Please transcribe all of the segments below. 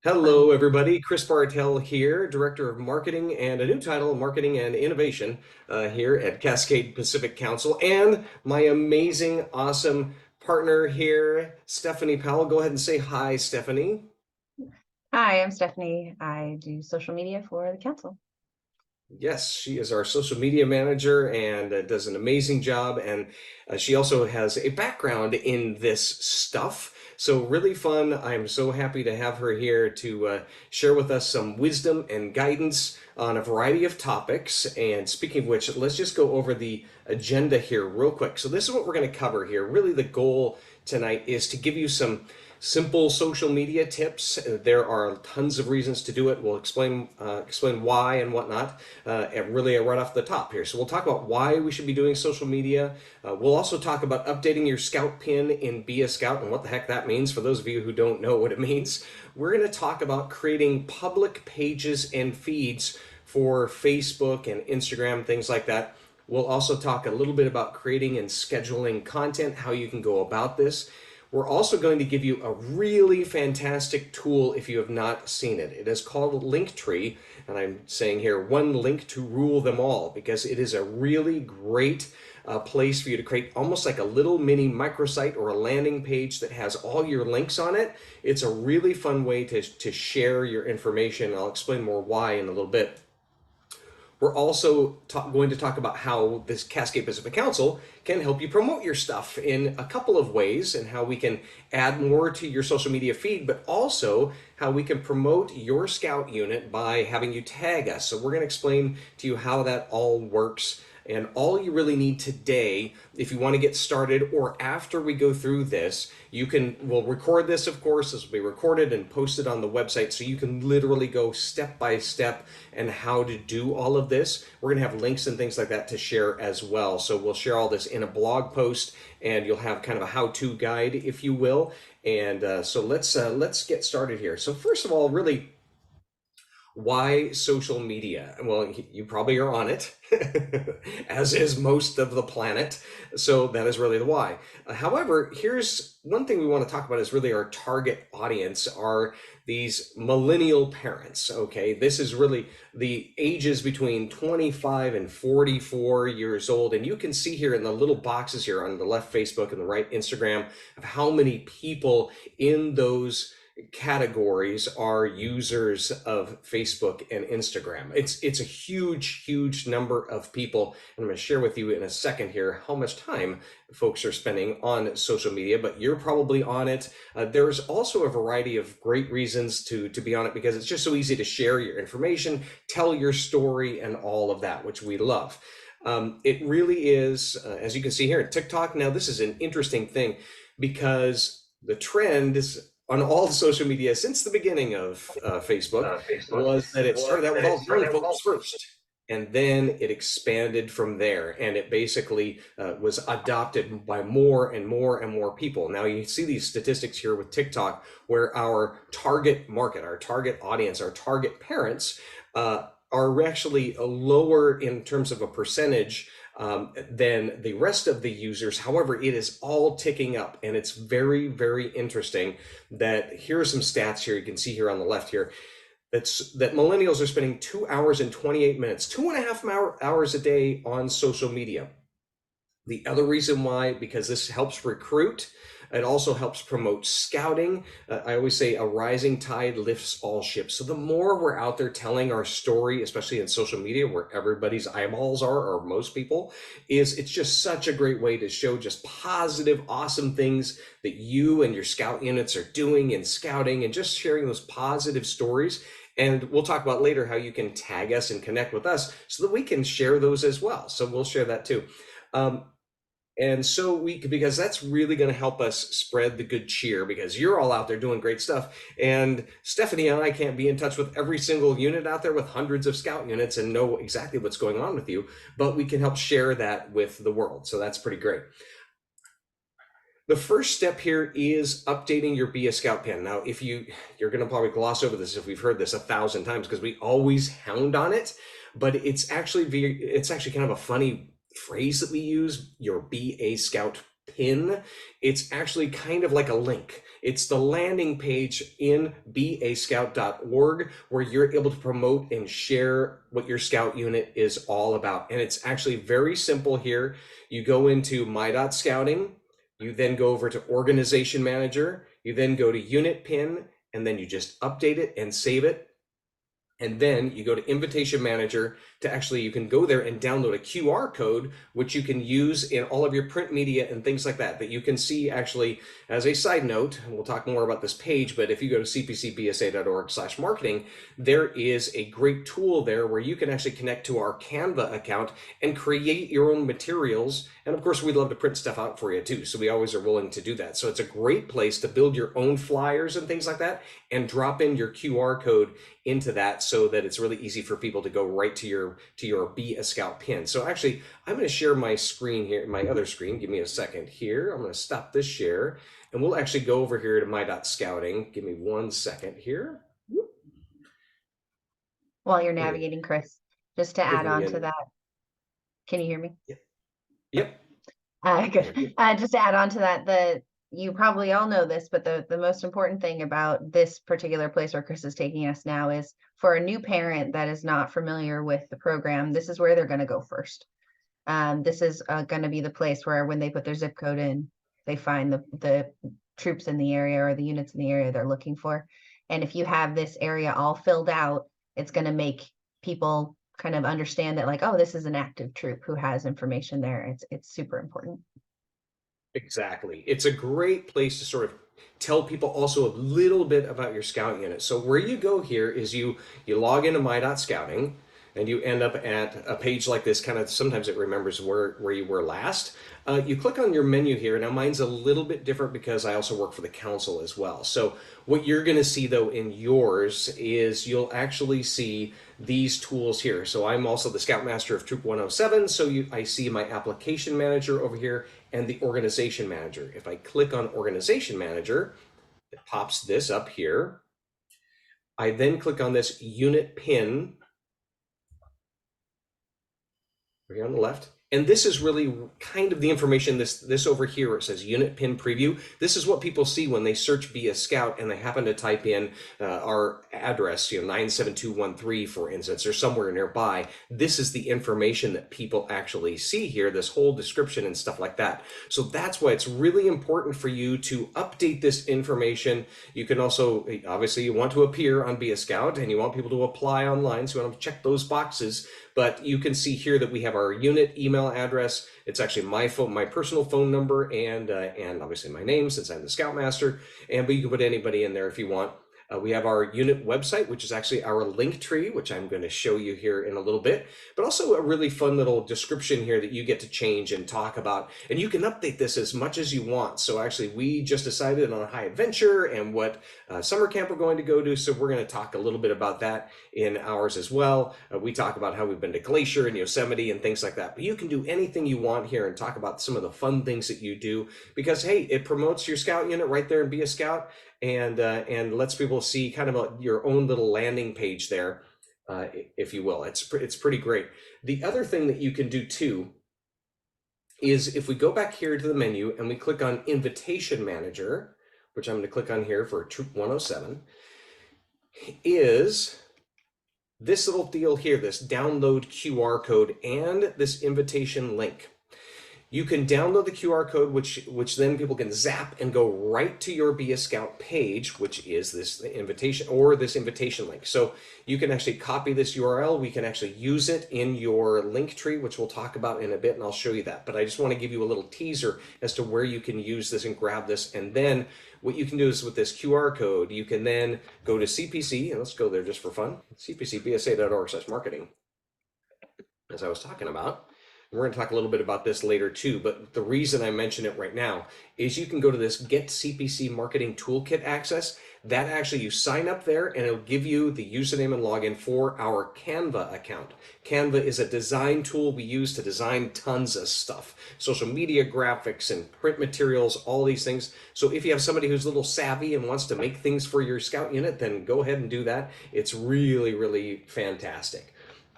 Hello, everybody. Chris Bartel here, Director of Marketing and a new title, Marketing and Innovation, here at Cascade Pacific Council, and my amazing, awesome partner here, Stephanie Powell. Go ahead and say hi, Stephanie. Hi, I'm Stephanie. I do social media for the council. Yes, she is our social media manager and does an amazing job. And she also has a background in this stuff. So, really fun. I'm so happy to have her here to share with us some wisdom and guidance on a variety of topics. And speaking of which, let's just go over the agenda here real quick. So, this is what we're going to cover here. Really, the goal tonight is to give you some simple social media tips. There are tons of reasons to do it. We'll explain why and whatnot. Really, right off the top here. So we'll talk about why we should be doing social media. We'll also talk about updating your Scout pin in Be a Scout and what the heck that means. For those of you who don't know what it means, we're going to talk about creating public pages and feeds for Facebook and Instagram, things like that. We'll also talk a little bit about creating and scheduling content, how you can go about this. We're also going to give you a really fantastic tool if you have not seen it. It is called Linktree, and I'm saying here one link to rule them all because it is a really great place for you to create almost like a little mini microsite or a landing page that has all your links on it. It's a really fun way to share your information. I'll explain more why in a little bit. We're also going to talk about how this Cascade Pacific Council can help you promote your stuff in a couple of ways and how we can add more to your social media feed, but also how we can promote your Scout unit by having you tag us. So we're going to explain to you how that all works. And all you really need today, if you want to get started or after we go through this, we'll record this, of course. This will be recorded and posted on the website so you can literally go step by step and how to do all of this. We're going to have links and things like that to share as well. So we'll share all this in a blog post and you'll have kind of a how-to guide, if you will. And so let's get started here. So first of all, really, why social media? Well, you probably are on it, as is most of the planet. So that is really the why. However, here's one thing we want to talk about is really our target audience are these millennial parents. Okay, this is really the ages between 25 and 44 years old. And you can see here in the little boxes here on the left Facebook and the right Instagram of how many people in those categories are users of Facebook and Instagram. It's a huge number of people, and I'm going to share with you in a second here how much time folks are spending on social media, but you're probably on it. There's also a variety of great reasons to be on it because it's just so easy to share your information, tell your story, and all of that, which we love. It really is, as you can see here, TikTok. Now, this is an interesting thing because the trend is on all social media since the beginning of Facebook was that it started out with all young folks first. And then it expanded from there, and it basically was adopted by more and more and more people. Now you see these statistics here with TikTok, where our target market, our target audience, our target parents are actually lower in terms of a percentage than the rest of the users. However, it is all ticking up, and it's very interesting that here are some stats here. You can see here on the left here that millennials are spending 2 hours and 28 minutes, 2.5 hours a day on social media. The other reason why, because this helps recruit, it also helps promote scouting. I always say a rising tide lifts all ships. So the more we're out there telling our story, especially in social media where everybody's eyeballs are, or most people, it's just such a great way to show just positive, awesome things that you and your Scout units are doing in scouting and just sharing those positive stories. And we'll talk about later how you can tag us and connect with us so that we can share those as well. So we'll share that too. And so because that's really going to help us spread the good cheer because you're all out there doing great stuff. And Stephanie and I can't be in touch with every single unit out there with hundreds of Scout units and know exactly what's going on with you, but we can help share that with the world. So that's pretty great. The first step here is updating your Be a Scout pin. Now, if you're going to probably gloss over this if we've heard this 1,000 times because we always hound on it, but it's actually kind of a funny phrase that we use, your Be a Scout pin. It's actually kind of like a link. It's the landing page in beascout.org where you're able to promote and share what your scout unit is all about. And it's actually very simple here. You go into my.scouting, you then go over to organization manager, you then go to unit pin, and then you just update it and save it. And then you go to Invitation Manager to actually, you can go there and download a QR code, which you can use in all of your print media and things like that. That you can see actually, as a side note, and we'll talk more about this page, but if you go to cpcbsa.org/marketing, there is a great tool there where you can actually connect to our Canva account and create your own materials. And of course, we'd love to print stuff out for you too. So we always are willing to do that. So it's a great place to build your own flyers and things like that and drop in your QR code into that so that it's really easy for people to go right to your Be a Scout pin. So actually, I'm going to share my screen here, my other screen. Give me a second here. I'm going to stop this share and we'll actually go over here to my.scouting. Give me 1 second here. While you're navigating, Chris, just to add on to that, can you hear me? Yep. Good. Just to add on to that, you probably all know this, but the most important thing about this particular place where Chris is taking us now is for a new parent that is not familiar with the program, this is where they're going to go first. This is going to be the place where when they put their zip code in, they find the troops in the area or the units in the area they're looking for. And if you have this area all filled out, it's going to make people kind of understand that, like, oh, this is an active troop who has information there. It's super important. Exactly. It's a great place to sort of tell people also a little bit about your scout unit. So where you go here is you log into my.scouting and you end up at a page like this. Kind of sometimes it remembers where you were last. You click on your menu here. Now mine's a little bit different because I also work for the council as well. So what you're going to see though in yours is you'll actually see these tools here. So I'm also the Scoutmaster of Troop 107. So I see my application manager over here and the organization manager. If I click on organization manager, it pops this up here. I then click on this unit pin over here on the left. And this is really kind of the information, this over here where it says unit pin preview. This is what people see when they search Be a Scout and they happen to type in our address, 97213, for instance, or somewhere nearby. This is the information that people actually see here, this whole description and stuff like that. So that's why it's really important for you to update this information. You can also, obviously, you want to appear on Be a Scout and you want people to apply online, so you want to check those boxes. But you can see here that we have our unit email address. It's actually my phone, my personal phone number, and obviously my name since I'm the Scoutmaster. But you can put anybody in there if you want. We have our unit website, which is actually our link tree, which I'm going to show you here in a little bit, but also a really fun little description here that you get to change and talk about, and you can update this as much as you want. So actually, we just decided on a high adventure and what summer camp we're going to go to, so we're going to talk a little bit about that in ours as well. We talk about how we've been to Glacier and Yosemite and things like that, but you can do anything you want here and talk about some of the fun things that you do, because hey, it promotes your scout unit right there and Be a Scout, and lets people see kind of your own little landing page there, if you will. It's pretty great. The other thing that you can do too is if we go back here to the menu and we click on Invitation Manager, which I'm going to click on here for Troop 107, is this little deal here, this download QR code and this invitation link. You can download the QR code, which then people can zap and go right to your Be a Scout page, which is this invitation or this invitation link. So you can actually copy this URL. We can actually use it in your link tree, which we'll talk about in a bit, and I'll show you that. But I just want to give you a little teaser as to where you can use this and grab this. And then what you can do is with this QR code, you can then go to CPC, and let's go there just for fun, cpcbsa.org/marketing, as I was talking about. We're going to talk a little bit about this later too, but the reason I mention it right now is you can go to this Get CPC Marketing Toolkit access. That actually, you sign up there and it'll give you the username and login for our Canva account. Canva is a design tool we use to design tons of stuff. Social media graphics and print materials, all these things. So if you have somebody who's a little savvy and wants to make things for your scout unit, then go ahead and do that. It's really, really fantastic.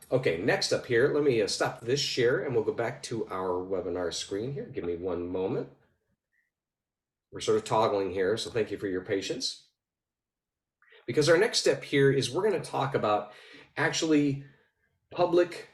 Okay, next up here, let me stop this share and we'll go back to our webinar screen here. Give me one moment. We're sort of toggling here, so thank you for your patience. Because our next step here is we're going to talk about actually public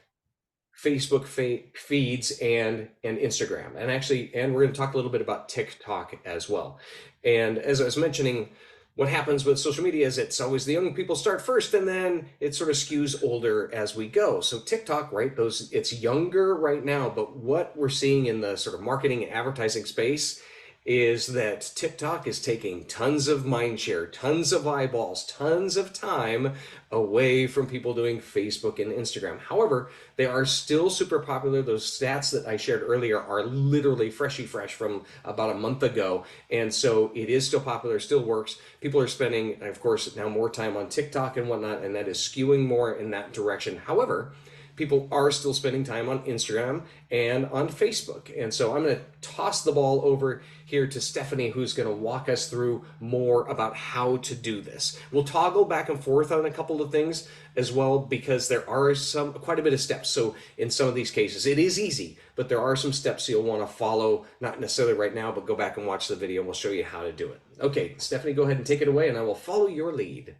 Facebook feeds and Instagram, and we're going to talk a little bit about TikTok as well. And as I was mentioning, what happens with social media is it's always the young people start first, and then it sort of skews older as we go. So TikTok, right? It's younger right now, but what we're seeing in the sort of marketing and advertising space is that TikTok is taking tons of mind share, tons of eyeballs, tons of time away from people doing Facebook and Instagram. However, they are still super popular. Those stats that I shared earlier are literally freshy fresh from about a month ago. And so it is still popular, still works. People are spending, of course, now more time on TikTok and whatnot, and that is skewing more in that direction. However, people are still spending time on Instagram and on Facebook. And so I'm going to toss the ball over here to Stephanie, who's going to walk us through more about how to do this. We'll toggle back and forth on a couple of things as well, because there are quite a bit of steps. So in some of these cases, it is easy, but there are some steps you'll want to follow, not necessarily right now, but go back and watch the video. We'll show you how to do it. Okay, Stephanie, go ahead and take it away, and I will follow your lead.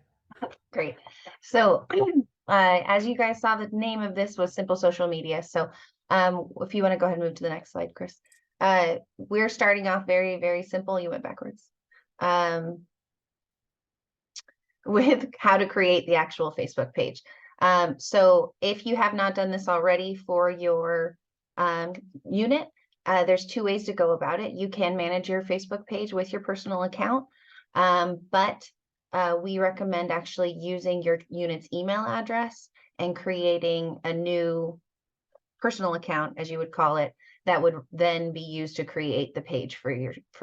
Great. So as you guys saw, the name of this was Simple Social Media. So if you want to go ahead and move to the next slide, Chris. We're starting off very, very simple. You went backwards. With how to create the actual Facebook page. So if you have not done this already for your unit, there's two ways to go about it. You can manage your Facebook page with your personal account, but we recommend actually using your unit's email address and creating a new personal account, as you would call it, that would then be used to create the page for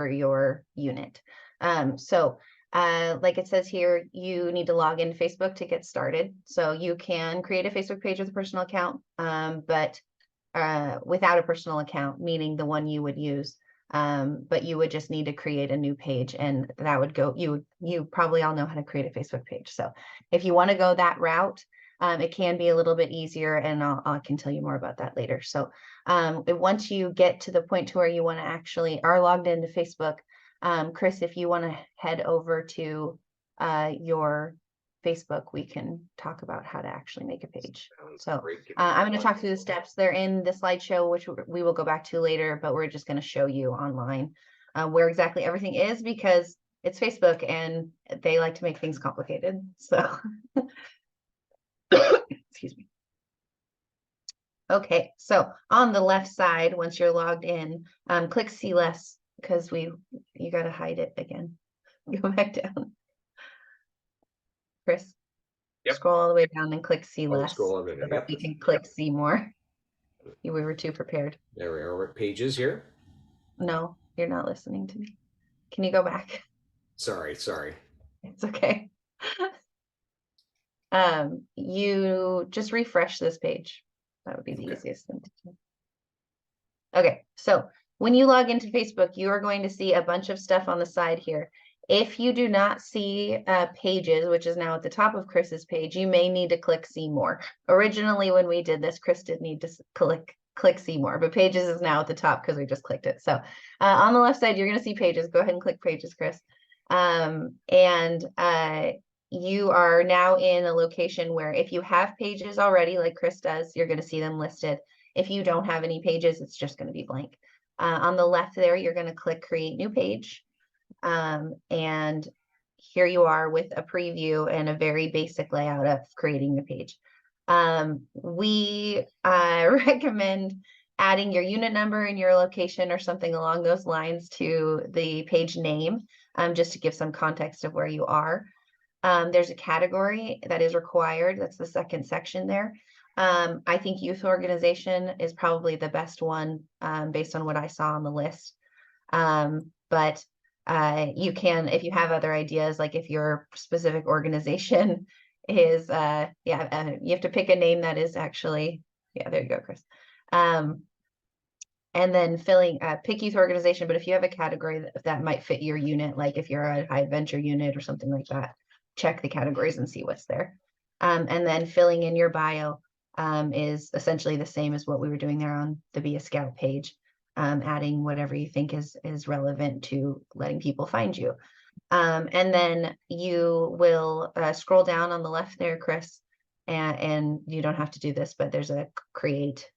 your unit. Like it says here, you need to log into Facebook to get started. So you can create a Facebook page with a personal account, but without a personal account, meaning the one you would use. But you would just need to create a new page, and that would go, you probably all know how to create a Facebook page. So if you want to go that route, it can be a little bit easier, and I can tell you more about that later. So once you get to the point to where you want to actually are logged into Facebook, Chris, if you want to head over to your Facebook, we can talk about how to actually make a page. So I'm going to talk through the steps. They're in the slideshow, which we will go back to later, but we're just going to show you online where exactly everything is, because it's Facebook and they like to make things complicated. So excuse me. Okay, so on the left side, once you're logged in, click See Less, because you got to hide it again. Go back down. Chris, Yep. Scroll all the way down and click See Less, so that we can click See More. We were too prepared. There we are. We're at pages here. No, you're not listening to me. Can you go back? Sorry. It's okay. You just refresh this page. That would be the easiest thing to do. Okay, so when you log into Facebook, you are going to see a bunch of stuff on the side here. If you do not see pages, which is now at the top of Chris's page, you may need to click See More. Originally, when we did this, Chris did need to click See More, but pages is now at the top because we just clicked it. So on the left side, you're going to see pages. Go ahead and click pages, Chris. You are now in a location where if you have pages already, like Chris does, you're going to see them listed. If you don't have any pages, it's just going to be blank. On the left there, you're going to click Create New Page. And here you are with a preview and a very basic layout of creating the page. We recommend adding your unit number and your location or something along those lines to the page name, just to give some context of where you are. There's a category that is required. That's the second section there. I think youth organization is probably the best one based on what I saw on the list. But you can, if you have other ideas, like if your specific organization is, you have to pick a name that is actually, there you go, Chris. And then pick youth organization, but if you have a category that might fit your unit, like if you're a high adventure unit or something like that, check the categories and see what's there. And then filling in your bio is essentially the same as what we were doing there on the Be a Scout page. adding whatever you think is relevant to letting people find you. And then you will scroll down on the left there, Chris, and you don't have to do this, but there's a create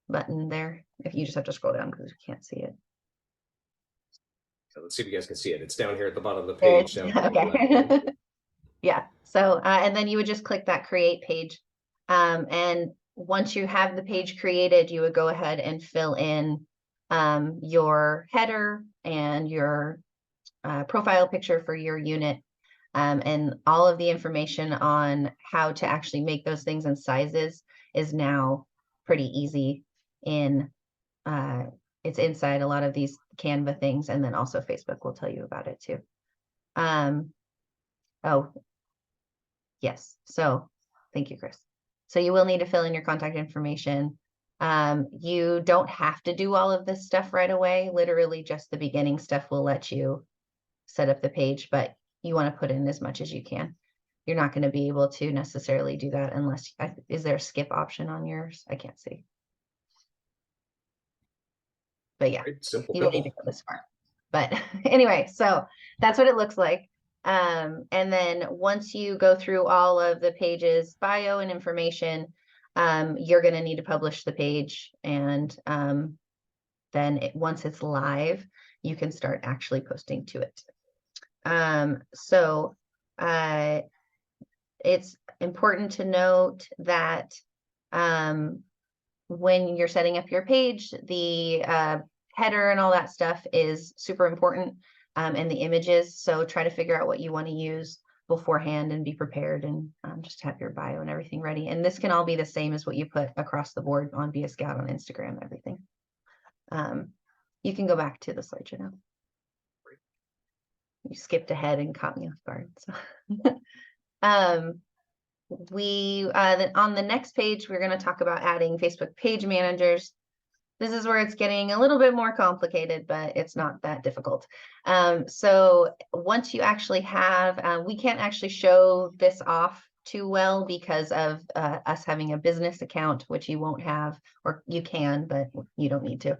button there. If you just have to scroll down because you can't see it. So let's see if you guys can see it. It's down here at the bottom of the There page. it is. Down on the left. Okay. Yeah. So, and then you would just click that create page. And once you have the page created, you would go ahead and fill in your header and your profile picture for your unit, and all of the information on how to actually make those things and sizes is now pretty easy in it's inside a lot of these Canva things, and then also Facebook will tell you about it too. Oh, yes. So thank you, Chris. So you will need to fill in your contact information. You don't have to do all of this stuff right away. Literally just the beginning stuff will let you set up the page, but you want to put in as much as you can. You're not going to be able to necessarily do that unless, is there a skip option on yours? I can't see. But yeah, Right, simple. you don't need to go this far. But anyway, so that's what it looks like. And then once you go through all of the pages, bio and information, you're going to need to publish the page. And then once it's live, you can start actually posting to it. So it's important to note that when you're setting up your page, the header and all that stuff is super important, and the images. So try to figure out what you want to use beforehand and be prepared, and just have your bio and everything ready. And this can all be the same as what you put across the board on Be a Scout, on Instagram, everything. You can go back to the slideshow now. You skipped ahead and caught me off guard. So then on the next page, we're going to talk about adding Facebook page managers. This is where it's getting a little bit more complicated, but it's not that difficult. So once you actually have, we can't actually show this off too well because of us having a business account, which you won't have, or you can, but you don't need to.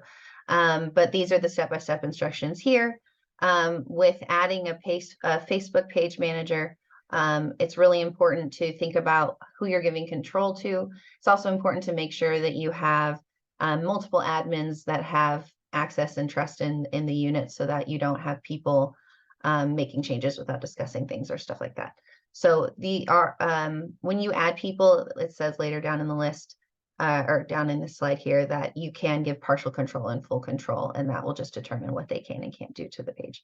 But these are the step-by-step instructions here. With adding a Facebook page manager, it's really important to think about who you're giving control to. It's also important to make sure that you have multiple admins that have access and trust in the unit, so that you don't have people making changes without discussing things or stuff like that. So when you add people, it says later down in the list, or down in the slide here, that you can give partial control and full control, and that will just determine what they can and can't do to the page.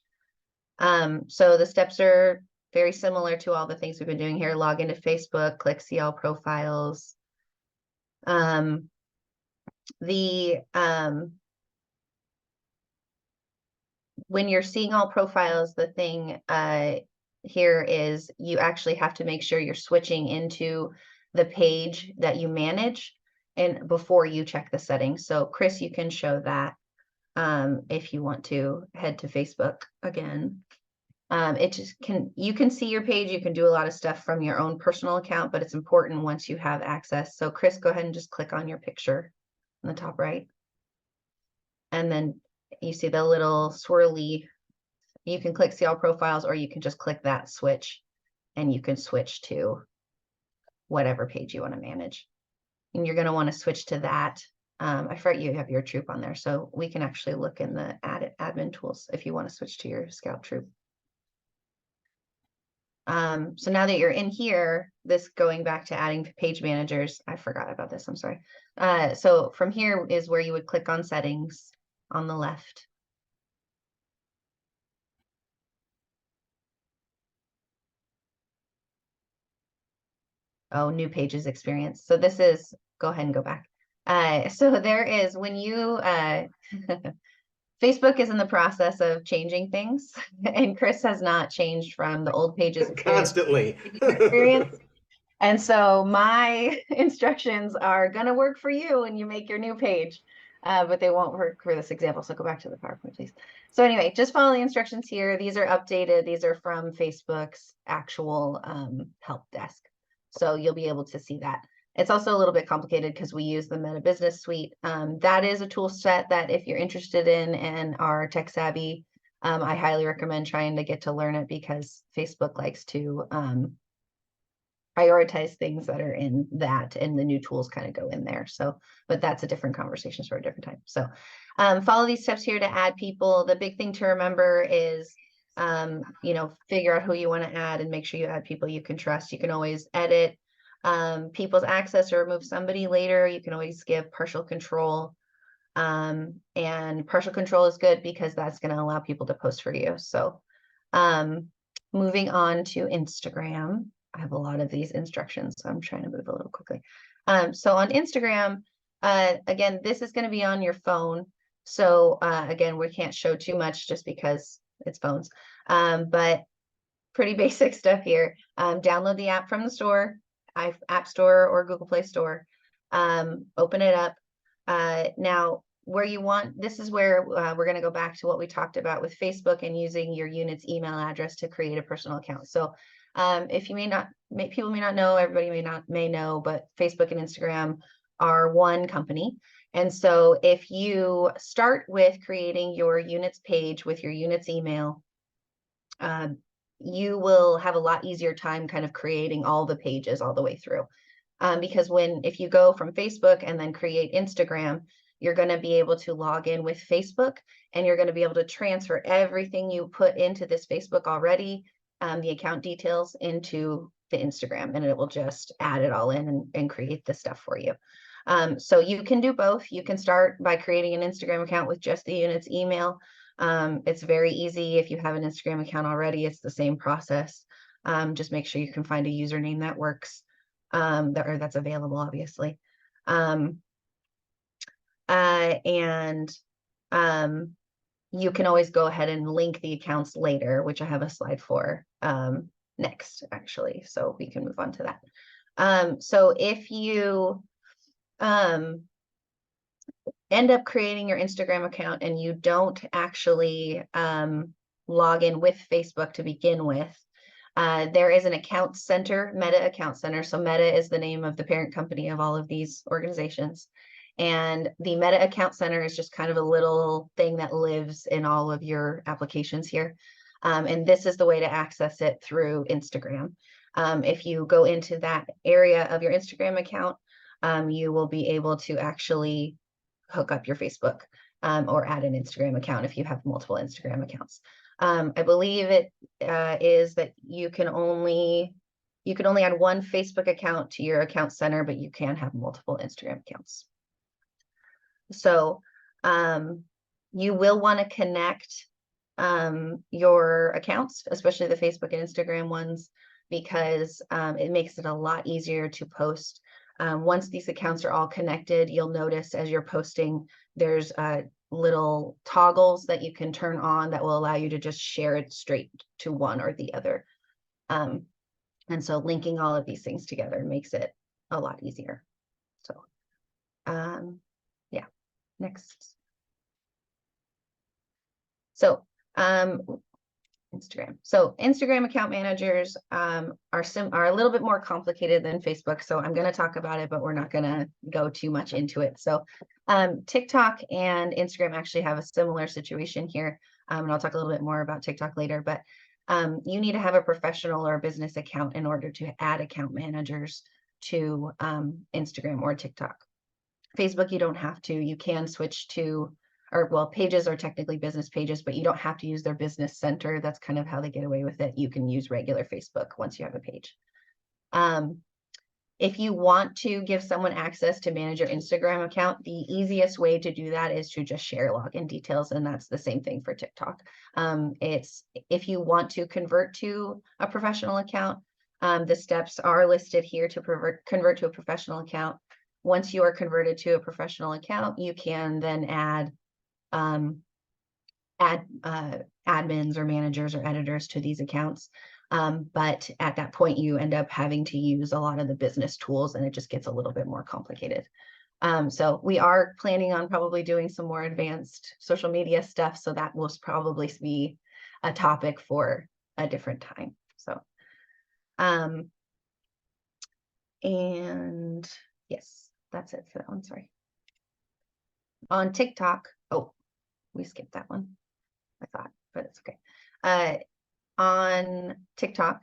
So the steps are very similar to all the things we've been doing here. Log into Facebook, click see all profiles. When you're seeing all profiles, the thing here is you actually have to make sure you're switching into the page that you manage and before you check the settings. So Chris, you can show that if you want to head to Facebook again. You can see your page, you can do a lot of stuff from your own personal account, but it's important once you have access. So Chris, go ahead and just click on your picture on the top right. And then you see the little swirly, you can click see all profiles, or you can just click that switch and you can switch to whatever page you want to manage. And you're going to want to switch to that. I forget you have your troop on there, so we can actually look in the admin tools if you want to switch to your scout troop. So now that you're in here, this going back to adding page managers, I forgot about this, I'm sorry. So from here is where you would click on settings on the left. Oh, new pages experience. So this is, go ahead and go back. So there is, when you, Facebook is in the process of changing things, and Chris has not changed from the old pages Constantly. experience. And so my instructions are going to work for you when you make your new page, but they won't work for this example. So go back to the PowerPoint, please. So anyway, just follow the instructions here. These are updated. These are from Facebook's actual help desk. So you'll be able to see that. It's also a little bit complicated because we use the Meta Business Suite. That is a tool set that if you're interested in and are tech savvy, I highly recommend trying to get to learn it, because Facebook likes to prioritize things that are in that, and the new tools kind of go in there. So, but that's a different conversation for a different time. So follow these steps here to add people. The big thing to remember is, figure out who you want to add and make sure you add people you can trust. You can always edit people's access or remove somebody later. You can always give partial control. And partial control is good because that's going to allow people to post for you. So moving on to Instagram. I have a lot of these instructions, so I'm trying to move a little quickly. So on Instagram, again, this is going to be on your phone. So again, we can't show too much just because it's phones, but pretty basic stuff here. Download the app from the store, App Store or Google Play Store. Open it up. Now, where you want, this is where we're going to go back to what we talked about with Facebook and using your unit's email address to create a personal account. So if you people may not know, everybody may know, but Facebook and Instagram are one company. And so if you start with creating your units page with your units email, you will have a lot easier time kind of creating all the pages all the way through. Because if you go from Facebook and then create Instagram, you're going to be able to log in with Facebook, and you're going to be able to transfer everything you put into this Facebook already, the account details, into the Instagram, and it will just add it all in and create the stuff for you. So you can do both. You can start by creating an Instagram account with just the unit's email. It's very easy. If you have an Instagram account already, it's the same process. Just make sure you can find a username that works, that's available, obviously. You can always go ahead and link the accounts later, which I have a slide for next, actually. So we can move on to that. So if you end up creating your Instagram account and you don't actually log in with Facebook to begin with, there is an account center, Meta Account Center. So Meta is the name of the parent company of all of these organizations. And the Meta Account Center is just kind of a little thing that lives in all of your applications here. And this is the way to access it through Instagram. If you go into that area of your Instagram account, you will be able to actually hook up your Facebook or add an Instagram account if you have multiple Instagram accounts. I believe it is that you can only add one Facebook account to your account center, but you can have multiple Instagram accounts. So you will want to connect your accounts, especially the Facebook and Instagram ones, because it makes it a lot easier to post. Once these accounts are all connected, you'll notice as you're posting, there's little toggles that you can turn on that will allow you to just share it straight to one or the other. And so linking all of these things together makes it a lot easier. So yeah, next. So Instagram. So Instagram account managers are a little bit more complicated than Facebook. So I'm going to talk about it, but we're not going to go too much into it. So TikTok and Instagram actually have a similar situation here. And I'll talk a little bit more about TikTok later, but you need to have a professional or business account in order to add account managers to Instagram or TikTok. Facebook, you don't have to. You can switch to, pages are technically business pages, but you don't have to use their business center. That's kind of how they get away with it. You can use regular Facebook once you have a page. If you want to give someone access to manage your Instagram account, the easiest way to do that is to just share login details, and that's the same thing for TikTok. If you want to convert to a professional account, the steps are listed here to convert to a professional account. Once you are converted to a professional account, you can then add admins or managers or editors to these accounts. But at that point, you end up having to use a lot of the business tools, and it just gets a little bit more complicated. So we are planning on probably doing some more advanced social media stuff. So that will probably be a topic for a different time. So And yes, that's it for that one. Sorry. On TikTok, oh, we skipped that one, I thought, but it's okay. On TikTok,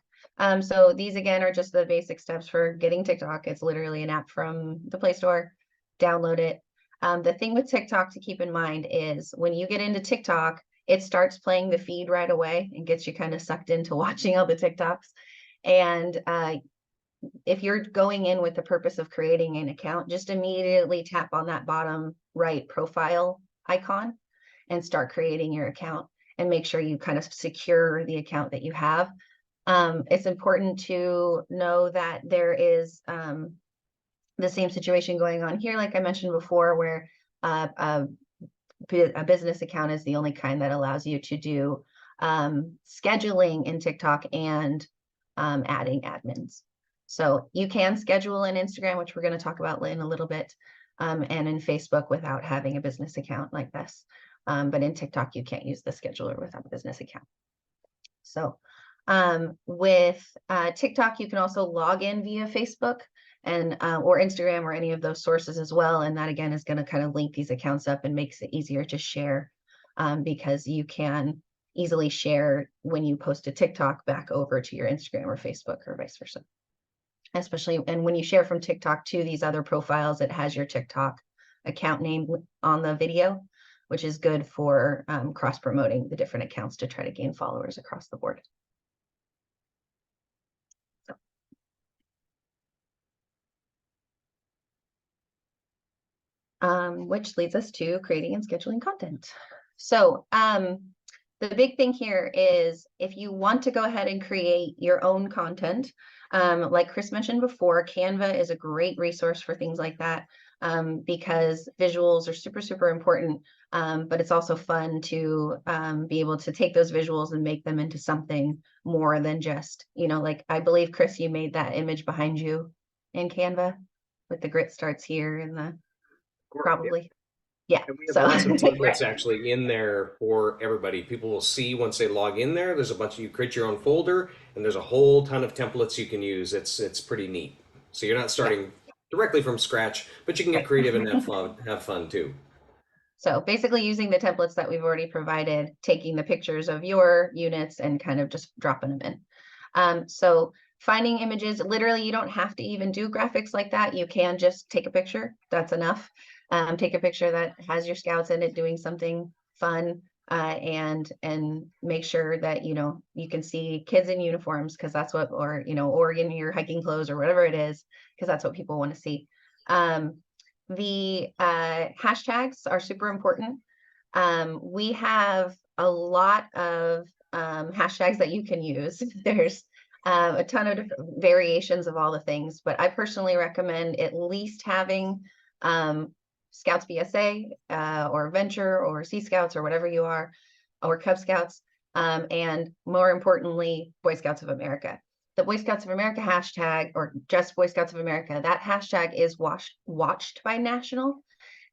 so these again are just the basic steps for getting TikTok. It's literally an app from the Play Store. Download it. The thing with TikTok to keep in mind is when you get into TikTok, it starts playing the feed right away and gets you kind of sucked into watching all the TikToks. And if you're going in with the purpose of creating an account, just immediately tap on that bottom right profile icon and start creating your account, and make sure you kind of secure the account that you have. It's important to know that there is the same situation going on here, like I mentioned before, where a business account is the only kind that allows you to do scheduling in TikTok and adding admins. So you can schedule in Instagram, which we're going to talk about in a little bit, and in Facebook without having a business account like this. But in TikTok, you can't use the scheduler without a business account. So with TikTok, you can also log in via Facebook and or Instagram or any of those sources as well. And that again is going to kind of link these accounts up and makes it easier to share, because you can easily share when you post a TikTok back over to your Instagram or Facebook or vice versa. Especially, and when you share from TikTok to these other profiles, it has your TikTok account name on the video, which is good for cross promoting the different accounts to try to gain followers across the board. Which leads us to creating and scheduling content. So the big thing here is if you want to go ahead and create your own content, like Chris mentioned before, Canva is a great resource for things like that, because visuals are super, super important, but it's also fun to be able to take those visuals and make them into something more than just, like I believe, Chris, you made that image behind you in Canva with the grit starts here and the probably. Yeah. And we have So lots of templates actually in there for everybody. People will see once they log in there. There's a bunch of you create your own folder, and there's a whole ton of templates you can use. It's pretty neat. So you're not starting directly from scratch, but you can get right. creative and have fun too. So basically using the templates that we've already provided, taking the pictures of your units and kind of just dropping them in. So finding images, literally, you don't have to even do graphics like that. You can just take a picture. That's enough. Take a picture that has your scouts in it doing something fun, and make sure that you can see kids in uniforms, because that's what, or in your hiking clothes or whatever it is, because that's what people want to see. The hashtags are super important. We have a lot of hashtags that you can use. There's a ton of different variations of all the things, but I personally recommend at least having Scouts BSA, or Venture, or Sea Scouts, or whatever you are, or Cub Scouts, and more importantly, Boy Scouts of America. The Boy Scouts of America hashtag, or just Boy Scouts of America, that hashtag is watched by National.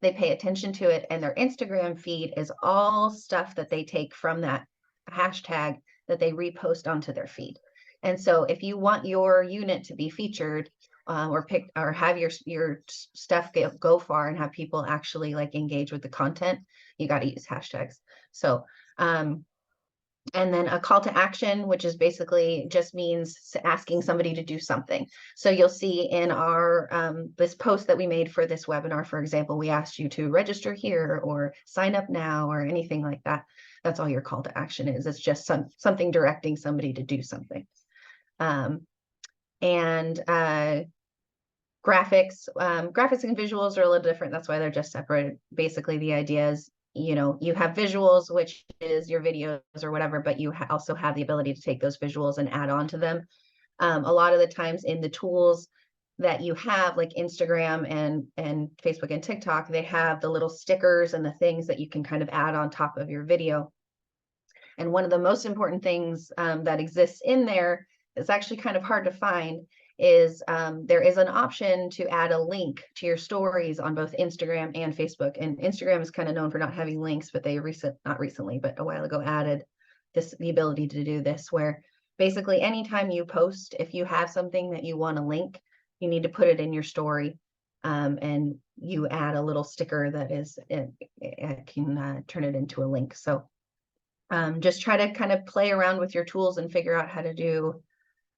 They pay attention to it, and their Instagram feed is all stuff that they take from that hashtag that they repost onto their feed. And so if you want your unit to be featured, or pick, or have your stuff go far and have people actually like engage with the content, you got to use hashtags. So and then a call to action, which is basically just means asking somebody to do something. So you'll see in our this post that we made for this webinar, for example, we asked you to register here or sign up now or anything like that. That's all your call to action is. It's just something directing somebody to do something. Graphics and visuals are a little different. That's why they're just separate. Basically, the idea is, you have visuals, which is your videos or whatever, but you also have the ability to take those visuals and add on to them. A lot of the times in the tools that you have, like Instagram and Facebook and TikTok, they have the little stickers and the things that you can kind of add on top of your video. And one of the most important things that exists in there, it's actually kind of hard to find, is there is an option to add a link to your stories on both Instagram and Facebook. And Instagram is kind of known for not having links, but they not recently, but a while ago added the ability to do this, where basically anytime you post, if you have something that you want to link, you need to put it in your story, and you add a little sticker that is, it can turn it into a link. So just try to kind of play around with your tools and figure out how to do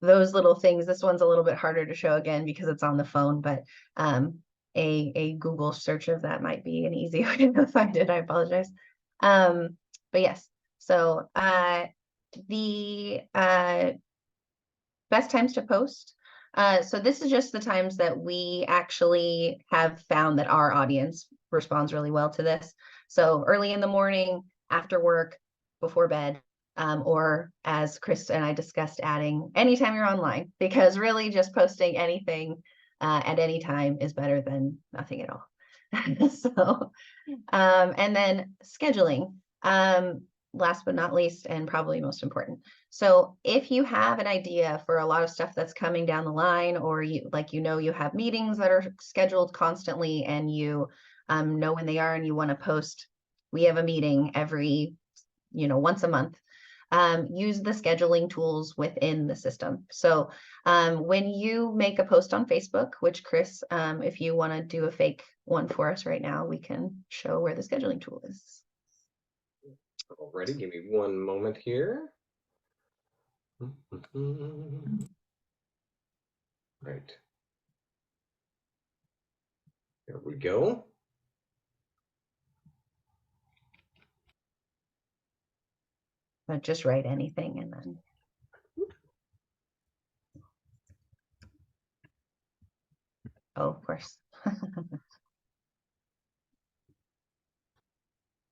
those little things. This one's a little bit harder to show again because it's on the phone, but a Google search of that might be an easy way to find it. I apologize. But yes, so the best times to post. So this is just the times that we actually have found that our audience responds really well to this. So early in the morning, after work, before bed, or as Chris and I discussed, adding anytime you're online, because really just posting anything at any time is better than nothing at all. So, and then scheduling, last but not least, and probably most important. So if you have an idea for a lot of stuff that's coming down the line, or you you have meetings that are scheduled constantly and you know when they are and you want to post, we have a meeting every, once a month. Use the scheduling tools within the system. So when you make a post on Facebook, which Chris, if you want to do a fake one for us right now, we can show where the scheduling tool is. Alrighty, give me one moment here. Right. There we go. But just write anything and then. Oh, of course.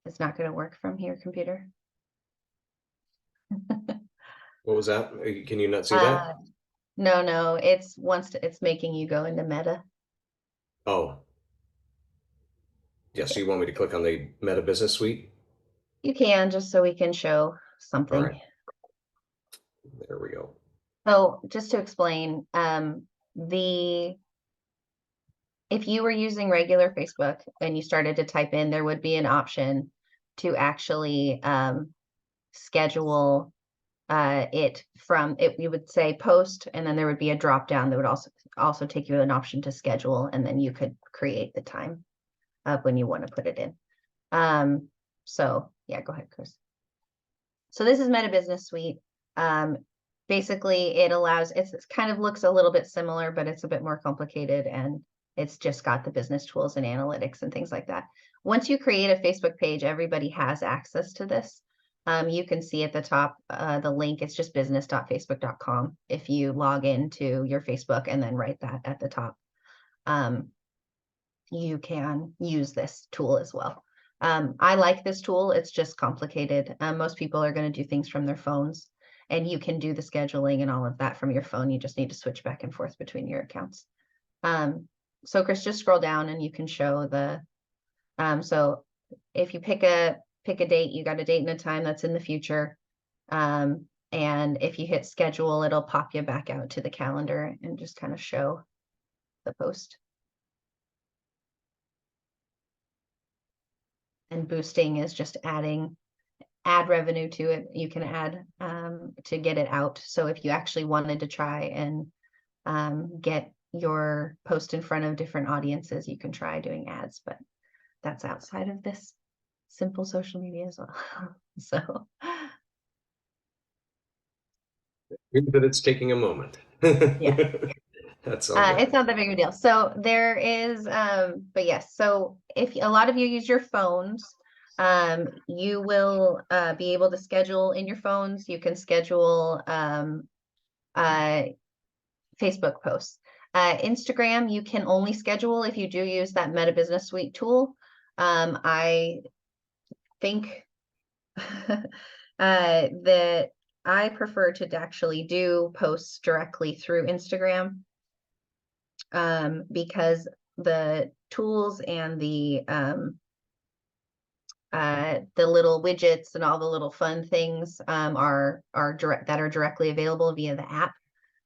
It's not going to work from here, computer. What was that? Can you not see that? No, it's it's making you go into Meta. Oh. Yeah, so you want me to click on the Meta Business Suite? You can, just so we can show All something. right. There we go. So just to explain, if you were using regular Facebook and you started to type in, there would be an option to actually schedule it from it. We would say post, and then there would be a drop down that would also take you an option to schedule, and then you could create the time of when you want to put it in. So yeah, go ahead, Chris. So this is Meta Business Suite. Basically, it allows, it kind of looks a little bit similar, but it's a bit more complicated, and it's just got the business tools and analytics and things like that. Once you create a Facebook page, everybody has access to this. You can see at the top, the link, it's just business.facebook.com. If you log into your Facebook and then write that at the top, you can use this tool as well. I like this tool. It's just complicated. Most people are going to do things from their phones, and you can do the scheduling and all of that from your phone. You just need to switch back and forth between your accounts. So Chris, just scroll down and you can show the, so if you pick a date, you got a date and a time that's in the future. And if you hit schedule, it'll pop you back out to the calendar and just kind of show the post. And boosting is just add revenue to it. You can add to get it out. So if you actually wanted to try and get your post in front of different audiences, you can try doing ads, but that's outside of this simple social media as well. So Good that it's taking a moment. yeah. That's all good. It's not that big of a deal. So there is, but yes, so if a lot of you use your phones, you will be able to schedule in your phones. You can schedule Facebook posts. Instagram, you can only schedule if you do use that Meta Business Suite tool. I think that I prefer to actually do posts directly through Instagram, because the tools and the little widgets and all the little fun things are directly available via the app,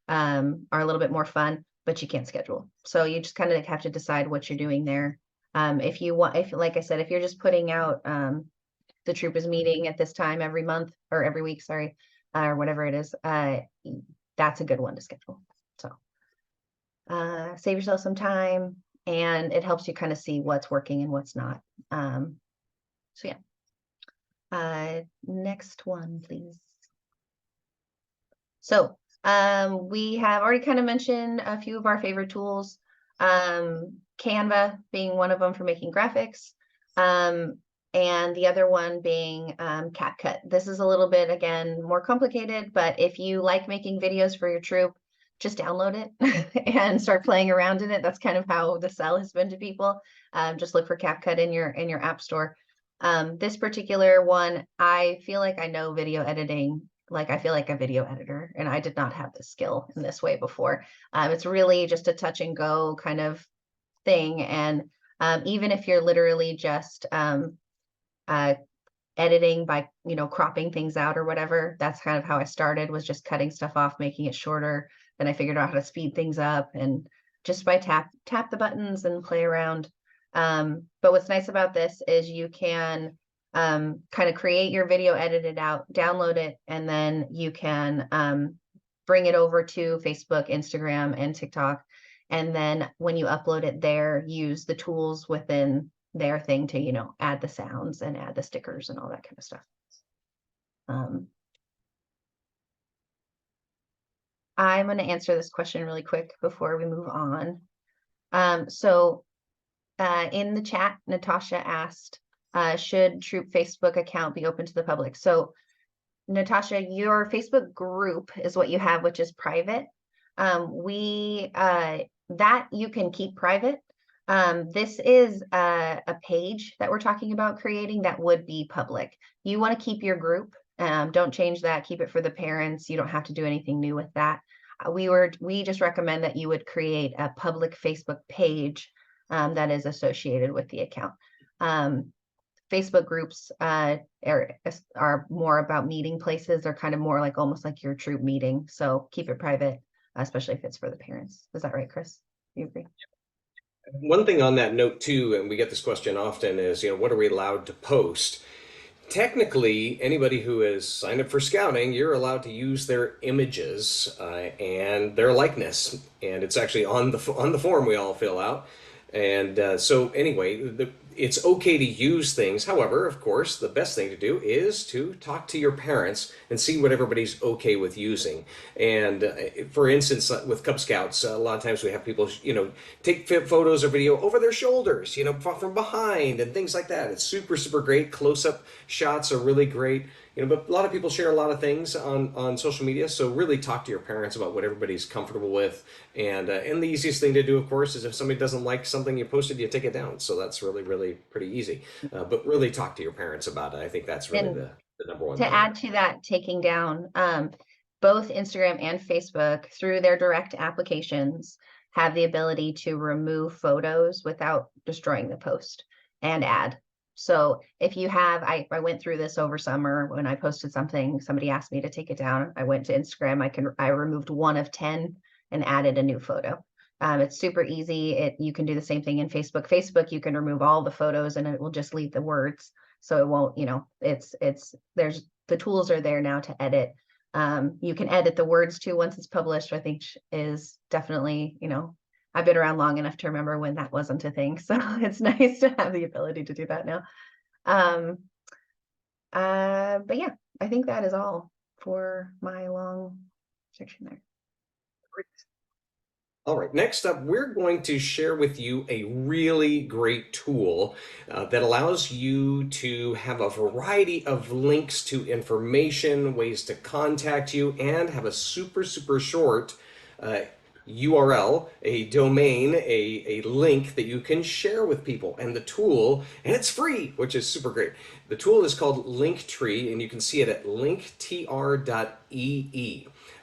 are a little bit more fun, but you can't schedule. So you just kind of have to decide what you're doing there. If you want, like I said, if you're just putting out the troop is meeting at this time every month or every week, sorry, or whatever it is, that's a good one to schedule. So save yourself some time, and it helps you kind of see what's working and what's not. So yeah. Next one, please. So we have already kind of mentioned a few of our favorite tools. Canva being one of them for making graphics. And the other one being CapCut. This is a little bit, again, more complicated, but if you like making videos for your troop, just download it and start playing around in it. That's kind of how the sell has been to people. Just look for CapCut in your app store. This particular one, I feel like I know video editing. Like I feel like a video editor, and I did not have this skill in this way before. It's really just a touch and go kind of thing. And even if you're literally just editing by, cropping things out or whatever, that's kind of how I started, was just cutting stuff off, making it shorter. Then I figured out how to speed things up, and just by tap the buttons and play around. But what's nice about this is you can kind of create your video, edit it out, download it, and then you can bring it over to Facebook, Instagram, and TikTok. And then when you upload it there, use the tools within their thing to, add the sounds and add the stickers and all that kind of stuff. I'm going to answer this question really quick before we move on. In the chat, Natasha asked, should Troop Facebook account be open to the public? So Natasha, your Facebook group is what you have, which is private. That you can keep private. This is a page that we're talking about creating that would be public. You want to keep your group. Don't change that. Keep it for the parents. You don't have to do anything new with that. We just recommend that you would create a public Facebook page that is associated with the account. Facebook groups are more about meeting places. They're kind of more like almost like your troop meeting. So keep it private, especially if it's for the parents. Is that right, Chris? You agree? One thing on that note too, and we get this question often, is what are we allowed to post? Technically, anybody who has signed up for scouting, you're allowed to use their images and their likeness, and it's actually on the form we all fill out. And so anyway, it's okay to use things. However, of course, the best thing to do is to talk to your parents and see what everybody's okay with using. And for instance, with Cub Scouts, a lot of times we have people, take photos or video over their shoulders, from behind and things like that. It's super, super great. Close-up shots are really great. But a lot of people share a lot of things on social media, so really talk to your parents about what everybody's comfortable with. And the easiest thing to do, of course, is if somebody doesn't like something you posted, you take it down. So that's really, really pretty easy. But really talk to your parents about it. I think that's really the number one thing. To add to that, taking down, both Instagram and Facebook, through their direct applications, have the ability to remove photos without destroying the post and add. So if you have, I went through this over summer when I posted something, somebody asked me to take it down. I went to Instagram, I removed 1 of 10 and added a new photo. It's super easy. You can do the same thing in Facebook. Facebook, you can remove all the photos and it will just leave the words. So it won't, there's the tools are there now to edit. You can edit the words too once it's published, I think is definitely, I've been around long enough to remember when that wasn't a thing. So it's nice to have the ability to do that now. But yeah, I think that is all for my long section there. All right, next up, we're going to share with you a really great tool that allows you to have a variety of links to information, ways to contact you, and have a super, super short URL, a domain, a link that you can share with people. And the tool, and it's free, which is super great. The tool is called Linktree, and you can see it at linktr.ee.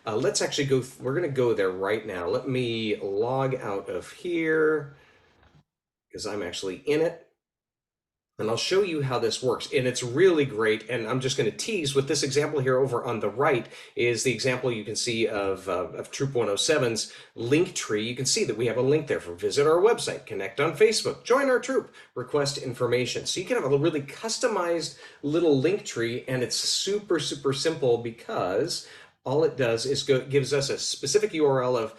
Let's actually go, we're going to go there right now. Let me log out of here because I'm actually in it. And I'll show you how this works. And it's really great. And I'm just going to tease with this example here over on the right is the example you can see of Troop 107's Linktree. You can see that we have a link there for visit our website, connect on Facebook, join our troop, request information. So you can have a really customized little Linktree, and it's super, super simple because all it does is gives us a specific URL of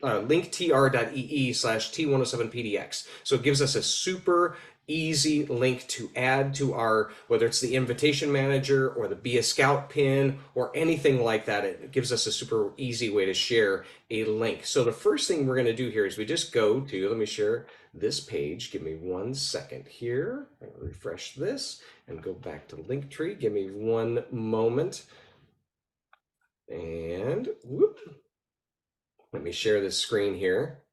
linktr.ee/T107PDX. So it gives us a super easy link to add to our, whether it's the invitation manager or the Be a Scout pin or anything like that. It gives us a super easy way to share a link. So the first thing we're going to do here is we just go to, let me share this page. Give me 1 second here. I'm going to refresh this and go back to Linktree. Give me 1 moment. And whoop, let me share this screen here.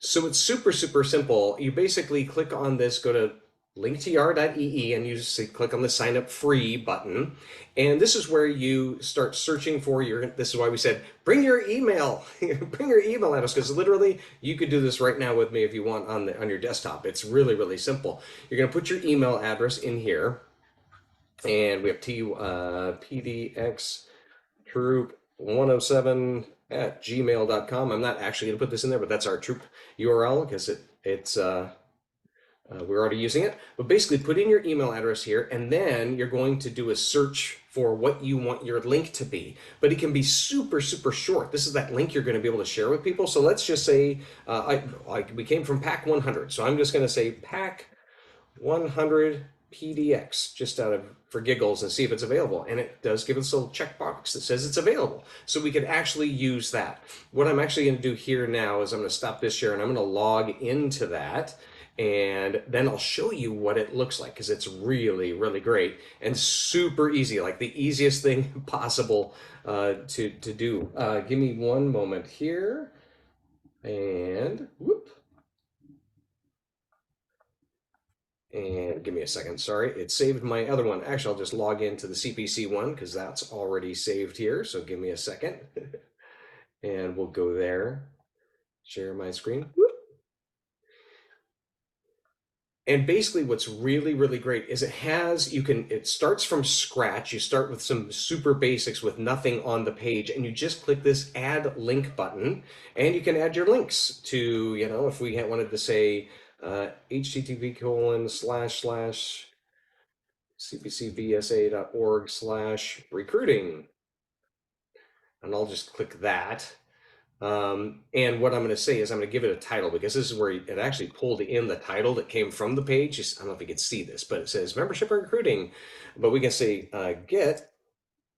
So it's super, super simple. You basically click on this, go to linktr.ee, and you just click on the sign up free button. And this is where you start searching for this is why we said, bring your email, bring your email address, because literally you could do this right now with me if you want on your desktop. It's really, really simple. You're going to put your email address in here. And we have PDX Troop 107 at gmail.com. I'm not actually going to put this in there, but that's our troop URL because we're already using it. But basically put in your email address here, and then you're going to do a search for what you want your link to be. But it can be super, super short. This is that link you're going to be able to share with people. So let's just say we came from Pack 100. So I'm just going to say Pack 100 PDX just for giggles and see if it's available. And it does give us a little checkbox that says it's available. So we could actually use that. What I'm actually going to do here now is I'm going to stop this share and I'm going to log into that. And then I'll show you what it looks like because it's really, really great and super easy, like the easiest thing possible to do. Give me 1 moment here. And whoop. And give me a second, sorry, it saved my other one. Actually, I'll just log into the CPC one because that's already saved here. So give me a second and we'll go there, share my screen. And basically what's really, really great is it starts from scratch. You start with some super basics with nothing on the page and you just click this add link button and you can add your links to, if we wanted to say, http://cpcbsa.org/recruiting. And I'll just click that. And what I'm going to say is I'm going to give it a title because this is where it actually pulled in the title that came from the page. I don't know if you can see this, but it says membership and recruiting. But we can say get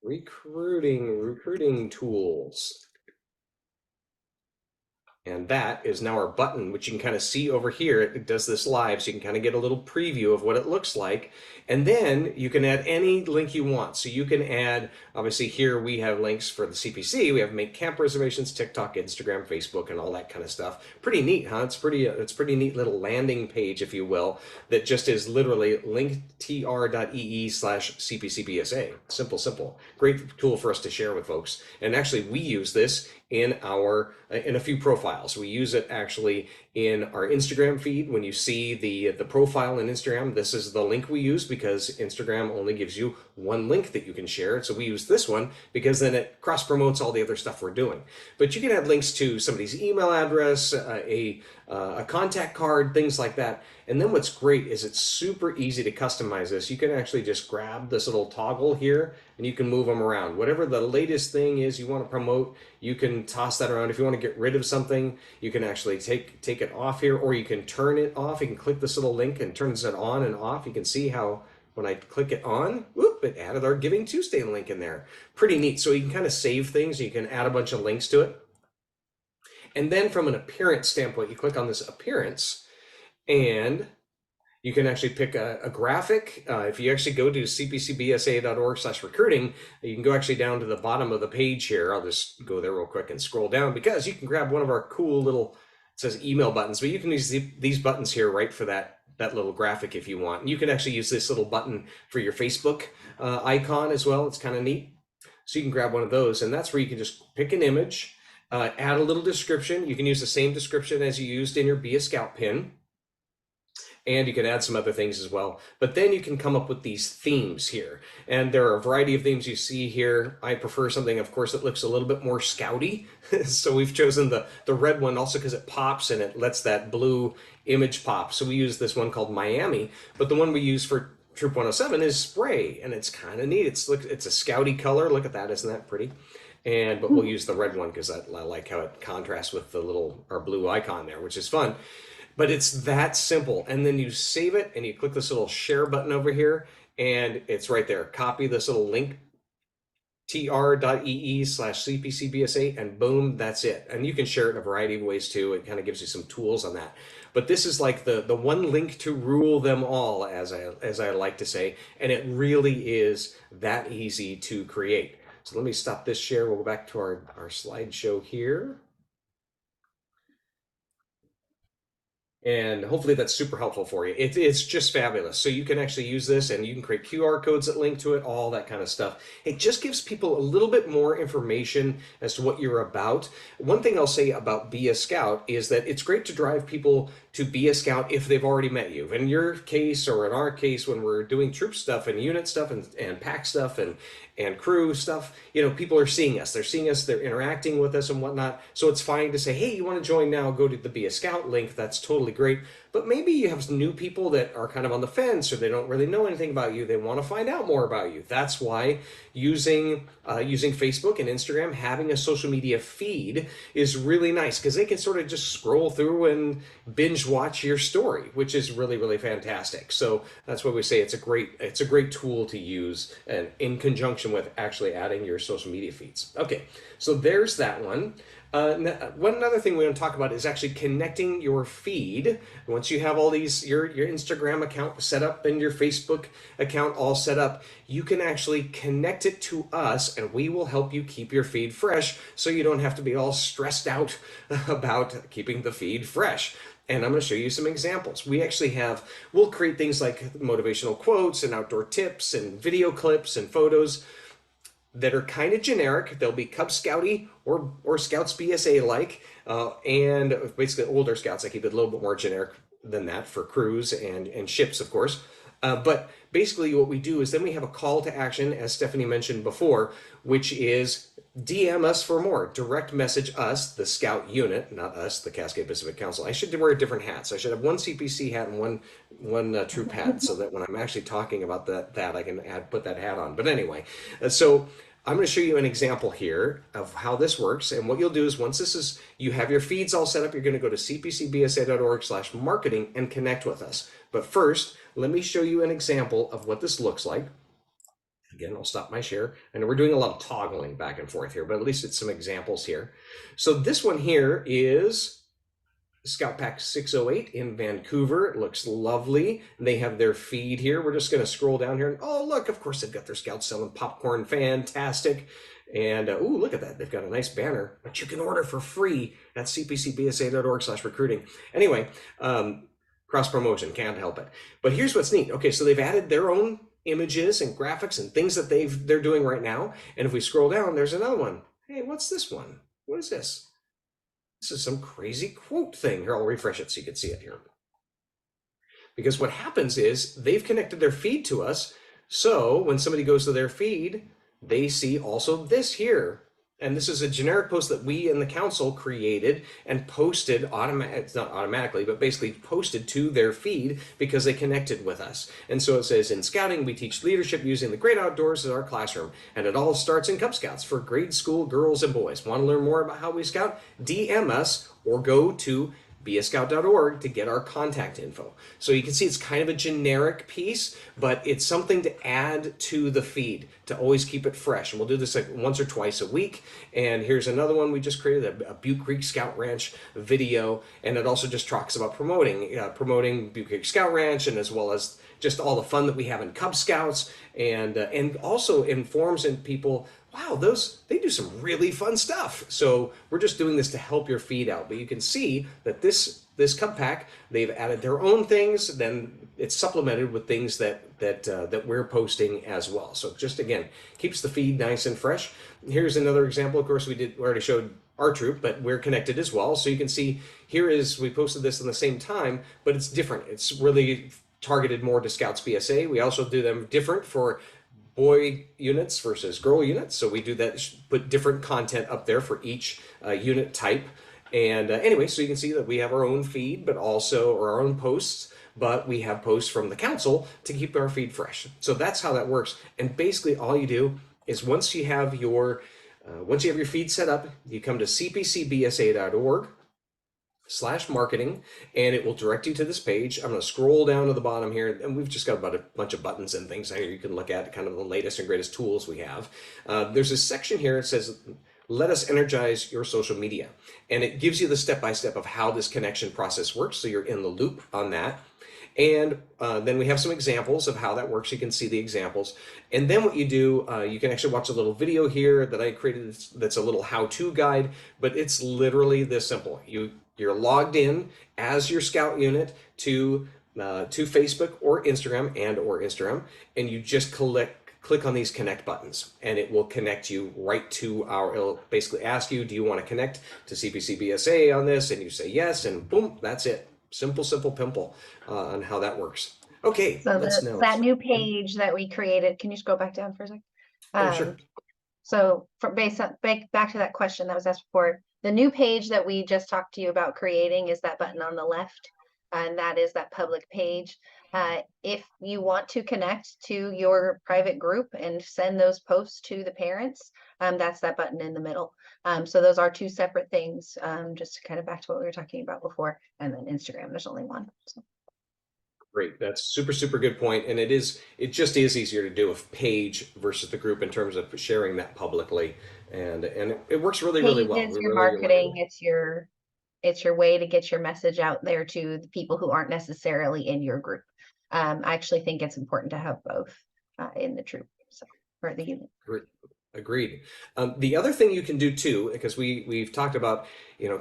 recruiting tools. And that is now our button, which you can kind of see over here. It does this live, so you can kind of get a little preview of what it looks like. And then you can add any link you want. So you can add, obviously here we have links for the CPC. We have make camp reservations, TikTok, Instagram, Facebook, and all that kind of stuff. Pretty neat, huh? It's pretty neat little landing page, if you will, that just is literally linktr.ee/CPCBSA. Simple, simple. Great tool for us to share with folks. And actually we use this in a few profiles. We use it actually in our Instagram feed. When you see the profile in Instagram, this is the link we use because Instagram only gives you one link that you can share. So we use this one because then it cross promotes all the other stuff we're doing. But you can add links to somebody's email address, a contact card, things like that. And then what's great is it's super easy to customize this. You can actually just grab this little toggle here and you can move them around. Whatever the latest thing is you want to promote, you can toss that around. If you want to get rid of something, you can actually take it off here, or you can turn it off. You can click this little link and turns it on and off. You can see how when I click it on, whoop, it added our Giving Tuesday link in there. Pretty neat. So you can kind of save things. You can add a bunch of links to it. And then from an appearance standpoint, you click on this appearance and you can actually pick a graphic. If you actually go to cpcbsa.org/recruiting, you can go actually down to the bottom of the page here. I'll just go there real quick and scroll down because you can grab one of our cool little, it says email buttons, but you can use these buttons here right for that little graphic if you want. And you can actually use this little button for your Facebook icon as well. It's kind of neat. So you can grab one of those, and that's where you can just pick an image, add a little description. You can use the same description as you used in your Be a Scout pin. And you can add some other things as well. But then you can come up with these themes here. And there are a variety of themes you see here. I prefer something, of course, that looks a little bit more scouty. So we've chosen the red one also because it pops and it lets that blue image pop. So we use this one called Miami. But the one we use for Troop 107 is spray. And it's kind of neat. It's a scouty color. Look at that. Isn't that pretty? but we'll use the red one because I like how it contrasts with the little our blue icon there, which is fun. But it's that simple. And then you save it and you click this little share button over here, and it's right there. Copy this little link, tr.ee/cpcbsa, and boom, that's it. And you can share it in a variety of ways too. It kind of gives you some tools on that. But this is like the one link to rule them all, as I like to say, and it really is that easy to create. So let me stop this share. We'll go back to our slideshow here. And hopefully that's super helpful for you. It's just fabulous. So you can actually use this and you can create QR codes that link to it, all that kind of stuff. It just gives people a little bit more information as to what you're about. One thing I'll say about Be a Scout is that it's great to drive people to be a scout if they've already met you. In your case, or in our case, when we're doing troop stuff and unit stuff and pack stuff and crew stuff, people are seeing us. They're seeing us, they're interacting with us and whatnot. So it's fine to say, hey, you want to join now, go to the Be a Scout link. That's totally great. But maybe you have new people that are kind of on the fence, or they don't really know anything about you. They want to find out more about you. That's why using Facebook and Instagram, having a social media feed is really nice, because they can sort of just scroll through and binge watch your story, which is really, really fantastic. So that's why we say it's a great tool to use, and in conjunction with actually adding your social media feeds. Okay, so there's that one. One other thing we want to talk about is actually connecting your feed. Once you have all these, your Instagram account set up and your Facebook account all set up, you can actually connect it to us, and we will help you keep your feed fresh, so you don't have to be all stressed out about keeping the feed fresh. And I'm going to show you some examples. We'll create things like motivational quotes and outdoor tips and video clips and photos that are kind of generic. They'll be Cub Scouty or Scouts BSA like, and basically older Scouts. I keep it a little bit more generic than that for crews and ships, of course. But basically what we do is then we have a call to action, as Stephanie mentioned before, which is DM us for more. Direct message us, the Scout unit, not us, the Cascade Pacific Council. I should wear different hats. I should have one CPC hat and one troop hat, so that when I'm actually talking about that I can put that hat on. But anyway, so I'm going to show you an example here of how this works. And what you'll do is, once you have your feeds all set up, you're going to go to cpcbsa.org/marketing and connect with us. But first, let me show you an example of what this looks like. Again, I'll stop my share. I know we're doing a lot of toggling back and forth here, but at least it's some examples here. So this one here is Scout Pack 608 in Vancouver. It looks lovely. They have their feed here. We're just going to scroll down here, and oh, look, of course they've got their Scouts selling popcorn. Fantastic. And ooh, look at that. They've got a nice banner, but you can order for free at cpcbsa.org/recruiting. Anyway, cross promotion, can't help it. But here's what's neat. Okay, so they've added their own images and graphics and things that they're doing right now. And if we scroll down, there's another one. Hey, what's this one? What is this? This is some crazy quote thing. Here, I'll refresh it so you can see it here. Because what happens is they've connected their feed to us. So when somebody goes to their feed, they see also this here. And this is a generic post that we in the council created and posted it's not automatically, but basically posted to their feed because they connected with us. And so it says, in scouting, we teach leadership using the great outdoors as our classroom. And it all starts in Cub Scouts for grade school girls and boys. Want to learn more about how we scout? DM us or go to beascout.org to get our contact info. So you can see it's kind of a generic piece, but it's something to add to the feed to always keep it fresh. And we'll do this like once or twice a week. And here's another one we just created, a Butte Creek Scout Ranch video. And it also just talks about promoting Butte Creek Scout Ranch, and as well as just all the fun that we have in Cub Scouts, and also informs people, wow, they do some really fun stuff. So we're just doing this to help your feed out. But you can see that this Cub Pack, they've added their own things. Then it's supplemented with things that we're posting as well. So just again, keeps the feed nice and fresh. Here's another example. Of course, we already showed our troop, but we're connected as well. So you can see we posted this in the same time, but it's different. It's really targeted more to Scouts BSA. We also do them different for boy units versus girl units. So we do that, put different content up there for each unit type. And anyway, so you can see that we have our own feed, but also our own posts, but we have posts from the council to keep our feed fresh. So that's how that works. And basically all you do is, once you have your Once you have your feed set up, you come to cpcbsa.org/marketing, and it will direct you to this page. I'm going to scroll down to the bottom here, and we've just got about a bunch of buttons and things here you can look at, kind of the latest and greatest tools we have. There's a section here that says, let us energize your social media. And it gives you the step-by-step of how this connection process works, so you're in the loop on that. And then we have some examples of how that works. You can see the examples. And then what you do, you can actually watch a little video here that I created that's a little how-to guide, but it's literally this simple. You're logged in as your Scout unit to Facebook or Instagram, and you just click on these connect buttons, and it will connect you right to it'll basically ask you, do you want to connect to CPC BSA on this? And you say yes, and boom, that's it. Simple, simple pimple on how that works. Okay, So let's know. that new page that we created, can you scroll back down for a second? Oh, sure. So back to that question that was asked before, the new page that we just talked to you about creating is that button on the left, and that is that public page. If you want to connect to your private group and send those posts to the parents, that's that button in the middle. So those are two separate things, just to kind of back to what we were talking about before. And then Instagram, there's only one. So. Great. That's super, super good point. And it just is easier to do a page versus the group in terms of sharing that publicly. And it works really, really well. Page is We your really marketing. like It's your way to get your message out there to the people who aren't necessarily in your group. I actually think it's important to have both in the troop, so, or the unit. it. Agreed. The other thing you can do too, because we've talked about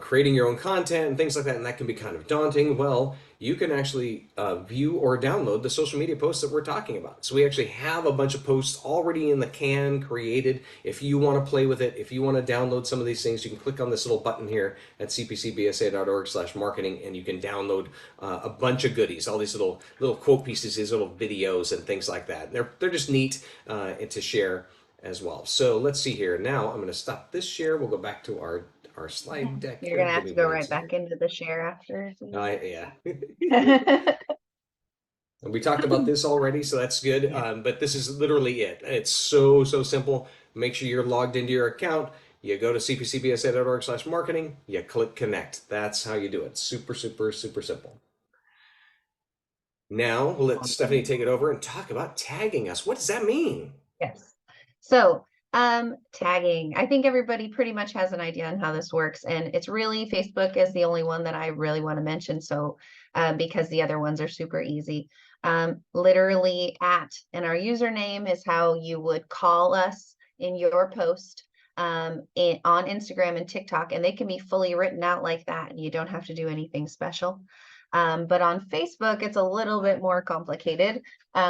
creating your own content and things like that, and that can be kind of daunting. Well, you can actually view or download the social media posts that we're talking about. So we actually have a bunch of posts already in the can created. If you want to play with it, if you want to download some of these things, you can click on this little button here at cpcbsa.org/marketing, and you can download a bunch of goodies, all these little quote pieces, these little videos and things like that. They're just neat to share as well. So let's see here. Now I'm going to stop this share. We'll go back to our slide deck. You're gonna have to go right back into the share after. Yeah. We talked about this already, so that's good. Yeah. But this is literally it. It's so simple. Make sure you're logged into your account. You go to cpcbsa.org/marketing. You click connect. That's how you do it. Super simple. Now we'll let Stephanie take it over and talk about tagging us. What does that mean? Yes. So tagging, I think everybody pretty much has an idea on how this works, and it's really Facebook is the only one that I really want to mention. So because the other ones are super easy. Literally and our username is how you would call us in your post on Instagram and TikTok, and they can be fully written out like that, and you don't have to do anything special. But on Facebook, it's a little bit more complicated,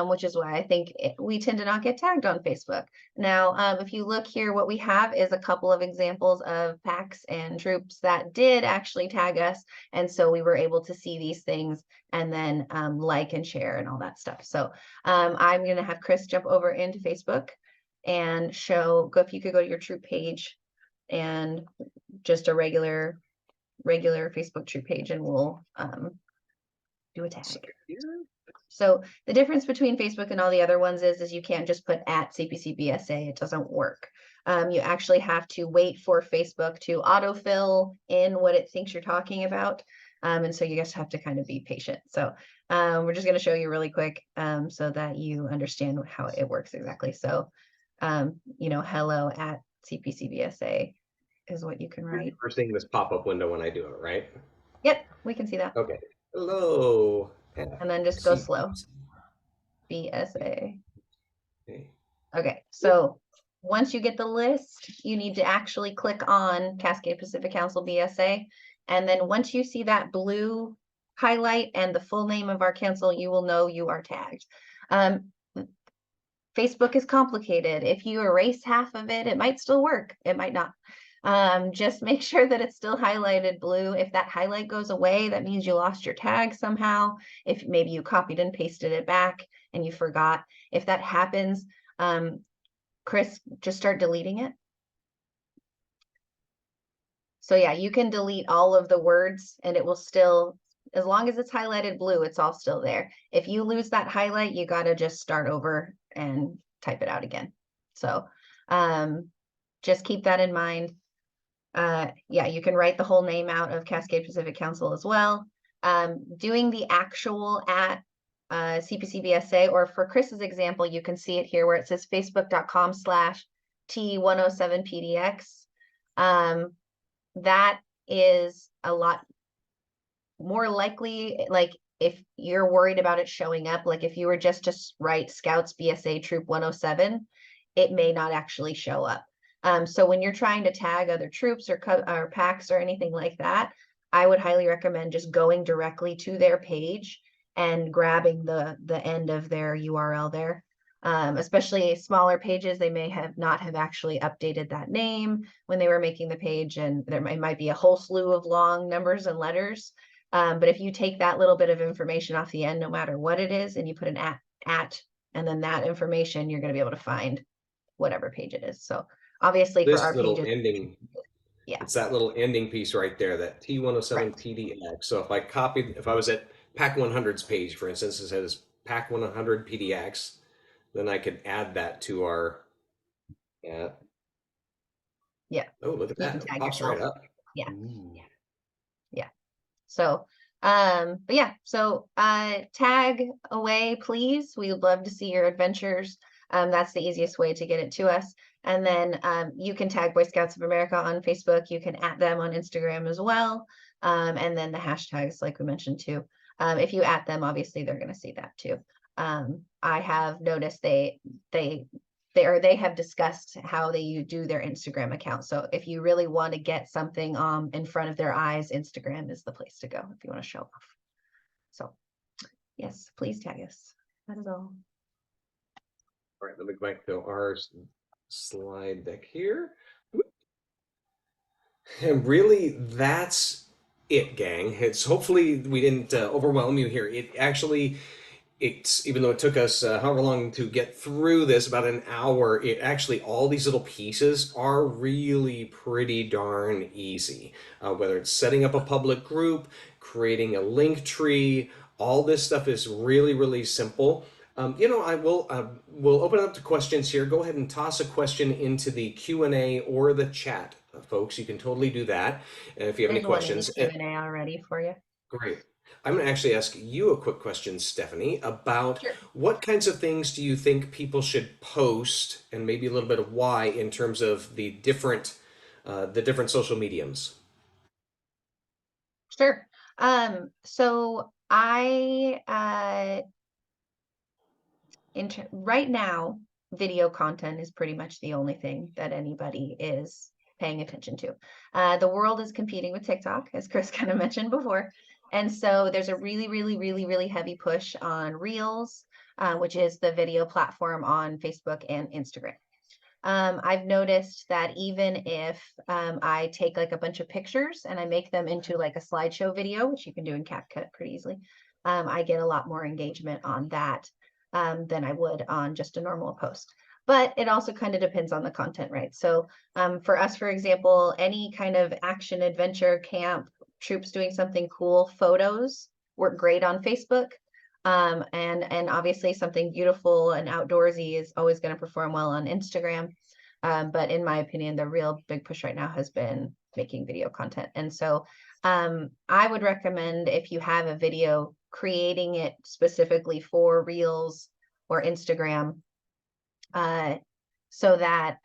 which is why I think we tend to not get tagged on Facebook. Now, if you look here, what we have is a couple of examples of packs and troops that did actually tag us. And so we were able to see these things and then like and share and all that stuff. So I'm going to have Chris jump over into Facebook and if you could go to your troop page and just a regular Facebook troop page, and we'll do a tag. So the difference between Facebook and all the other ones is you can't just put at CPCBSA. It doesn't work. You actually have to wait for Facebook to autofill in what it thinks you're talking about. And so you guys have to kind of be patient. So we're just going to show you really quick so that you understand how it works exactly. So, hello at CPCBSA is what you can write. First thing in this pop-up window when I do it, right? Yep, we can see that. Okay. Hello. And then just go slow. BSA. Okay, so once you get the list, you need to actually click on Cascade Pacific Council BSA. And then once you see that blue highlight and the full name of our council, you will know you are tagged. Facebook is complicated. If you erase half of it, it might still work. It might not. Just make sure that it's still highlighted blue. If that highlight goes away, that means you lost your tag somehow. If maybe you copied and pasted it back and you forgot. If that happens, Chris, just start deleting it. So yeah, you can delete all of the words and it will still, as long as it's highlighted blue, it's all still there. If you lose that highlight, you got to just start over and type it out again. So just keep that in mind. Yeah, you can write the whole name out of Cascade Pacific Council as well. Doing the actual at CPCBSA, or for Chris's example, you can see it here where it says facebook.com/T107PDX. That is a lot more likely, like if you're worried about it showing up, like if you were just to write Scouts BSA Troop 107, it may not actually show up. So when you're trying to tag other troops or packs or anything like that, I would highly recommend just going directly to their page and grabbing the end of their URL there. Especially smaller pages, they may have not have actually updated that name when they were making the page, and there might be a whole slew of long numbers and letters. But if you take that little bit of information off the end, no matter what it is, and you put an at, and then that information, you're going to be able to find whatever page it is. So obviously for This our little pages, ending, yeah, it's that little ending piece right there, that T107 correct. PDX. So if I was at Pack 100's page, for instance, it says Pack 100 PDX, then I could add that to our, yeah. Yeah, Oh, look at you can that. It tag pops right yourself. up. Yeah, Ooh. yeah. So, but yeah, so tag away, please. We would love to see your adventures. That's the easiest way to get it to us. And then you can tag Boy Scouts of America on Facebook. You can at them on Instagram as well. And then the hashtags, like we mentioned too. If you at them, obviously they're going to see that too. I have noticed they have discussed how they do their Instagram account. So if you really want to get something in front of their eyes, Instagram is the place to go if you want to show off. So yes, please tag us. That is all. All right, let me go back to our slide deck here. And really, that's it, gang. It's hopefully we didn't overwhelm you here. It actually, it's even though it took us however long to get through this, about an hour, it actually, all these little pieces are really pretty darn easy. Whether it's setting up a public group, creating a link tree, all this stuff is really, really simple. I we'll open it up to questions here. Go ahead and toss a question into the Q&A or the chat, folks. You can totally do that. And if you have any There's one in the questions, Q&A already for you. great. I'm going to actually ask you a quick question, Stephanie, about Sure. what kinds of things do you think people should post, and maybe a little bit of why, in terms of the different social mediums. Sure. So I right now, video content is pretty much the only thing that anybody is paying attention to. The world is competing with TikTok, as Chris kind of mentioned before. And so there's a really, really, really, really heavy push on Reels, which is the video platform on Facebook and Instagram. I've noticed that even if I take like a bunch of pictures and I make them into like a slideshow video, which you can do in CapCut pretty easily, I get a lot more engagement on that than I would on just a normal post. But it also kind of depends on the content, right? So for us, for example, any kind of action, adventure, camp, troops doing something cool, photos work great on Facebook. And obviously something beautiful and outdoorsy is always going to perform well on Instagram. But in my opinion, the real big push right now has been making video content. And so I would recommend, if you have a video, creating it specifically for Reels or Instagram, so that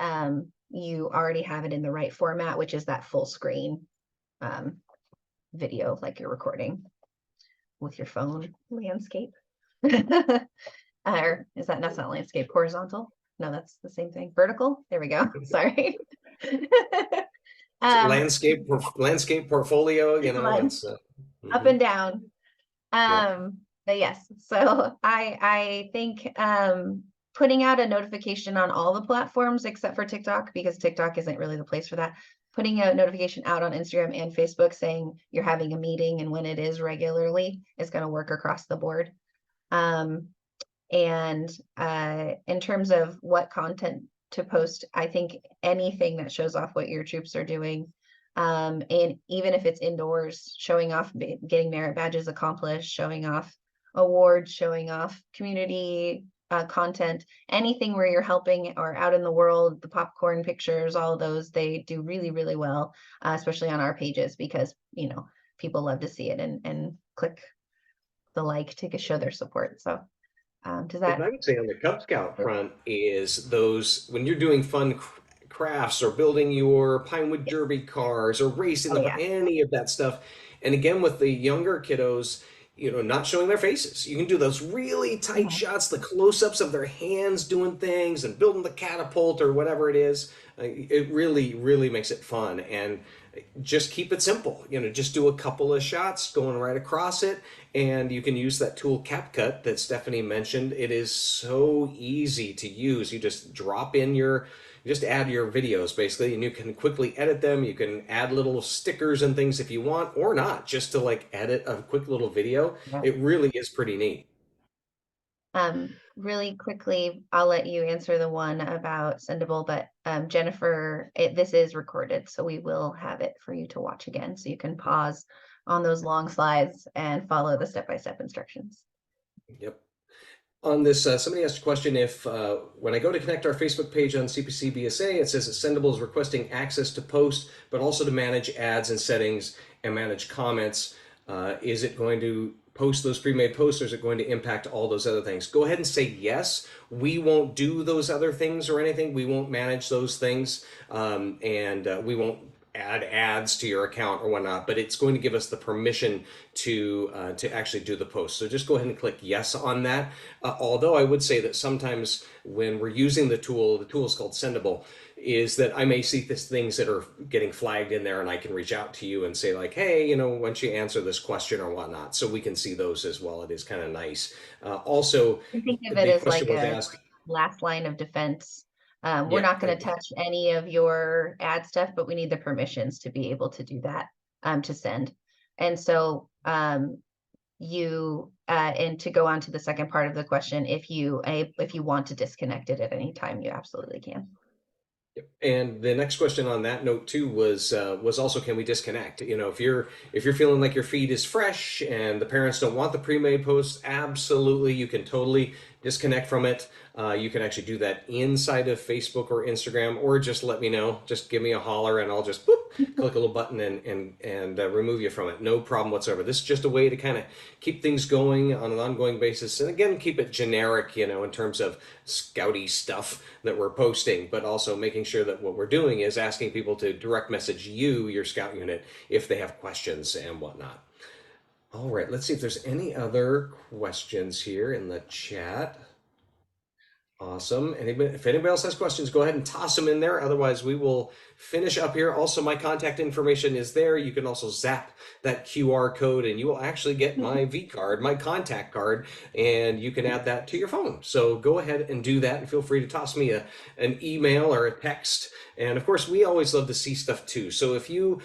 you already have it in the right format, which is that full screen video, like you're recording with your phone landscape. Or is that's not landscape, horizontal? No, that's the same thing. Vertical. There we go. Sorry. um, Landscape portfolio, line, that's up mhm. and down. Yep. But yes, so I think putting out a notification on all the platforms except for TikTok, because TikTok isn't really the place for that. Putting a notification out on Instagram and Facebook saying you're having a meeting and when it is regularly is going to work across the board. And in terms of what content to post, I think anything that shows off what your troops are doing, and even if it's indoors, showing off getting merit badges accomplished, showing off awards, showing off community content, anything where you're helping or out in the world, the popcorn pictures, all of those, they do really, really well, especially on our pages, because, you know, people love to see it and click the like to show their support. So does And that? I would say on the Cub Scout front is those when you're doing fun crafts or building your Pinewood Yeah. Derby cars or racing Oh the yeah. any of that stuff. And again, with the younger kiddos, not showing their faces. You can do those really tight Mhm. shots, the close-ups of their hands doing things and building the catapult or whatever it is. It really, really makes it fun. And just keep it simple. Just do a couple of shots going right across it, and you can use that tool CapCut that Stephanie mentioned. It is so easy to use. You just you just add your videos basically, and you can quickly edit them. You can add little stickers and things if you want, or not, just to like edit a quick little video. Yeah. It really is pretty neat. Really quickly, I'll let you answer the one about Sendable, but Jennifer, this is recorded, so we will have it for you to watch again, so you can pause on those long slides and follow the step-by-step instructions. Yep. On this, somebody asked a question if when I go to connect our Facebook page on CPC BSA, it says that Sendable is requesting access to post, but also to manage ads and settings and manage comments. Is it going to post those pre-made posts, or is it going to impact all those other things? Go ahead and say yes. We won't do those other things or anything. We won't manage those things, and we won't add ads to your account or whatnot, but it's going to give us the permission to actually do the post. So just go ahead and click yes on that. Although I would say that sometimes when we're using the tool is called Sendable, is that I may see things that are getting flagged in there, and I can reach out to you and say like, hey, why don't you answer this question or whatnot, so we can see those as well. It is kind of nice. Also, I think of it the as question like was a asked. last line of defense. We're Yeah, not going to touch any of your ad stuff, but we need the permissions to be able to do that, to send. And so and to go on to the second part of the question, if you want to disconnect it at any time, you absolutely can. and the next question on that note too was also, can we disconnect? If you're feeling like your feed is fresh and the parents don't want the pre-made posts, absolutely, you can totally disconnect from it. You can actually do that inside of Facebook or Instagram, or just let me know. Just give me a holler, and I'll just boop, click a little button and remove you from it. No problem whatsoever. This is just a way to kind of keep things going on an ongoing basis, and again, keep it generic, in terms of scouty stuff that we're posting, but also making sure that what we're doing is asking people to direct message you, your scout unit, if they have questions and whatnot. All right, let's see if there's any other questions here in the chat. Awesome. If anybody else has questions, go ahead and toss them in there. Otherwise, we will finish up here. Also, my contact information is there. You can also zap that QR code, and you will actually get my V card, my contact card, and you can add that to your phone. So go ahead and do that, and feel free to toss me an email or a text. And of course, we always love to see stuff too. So if you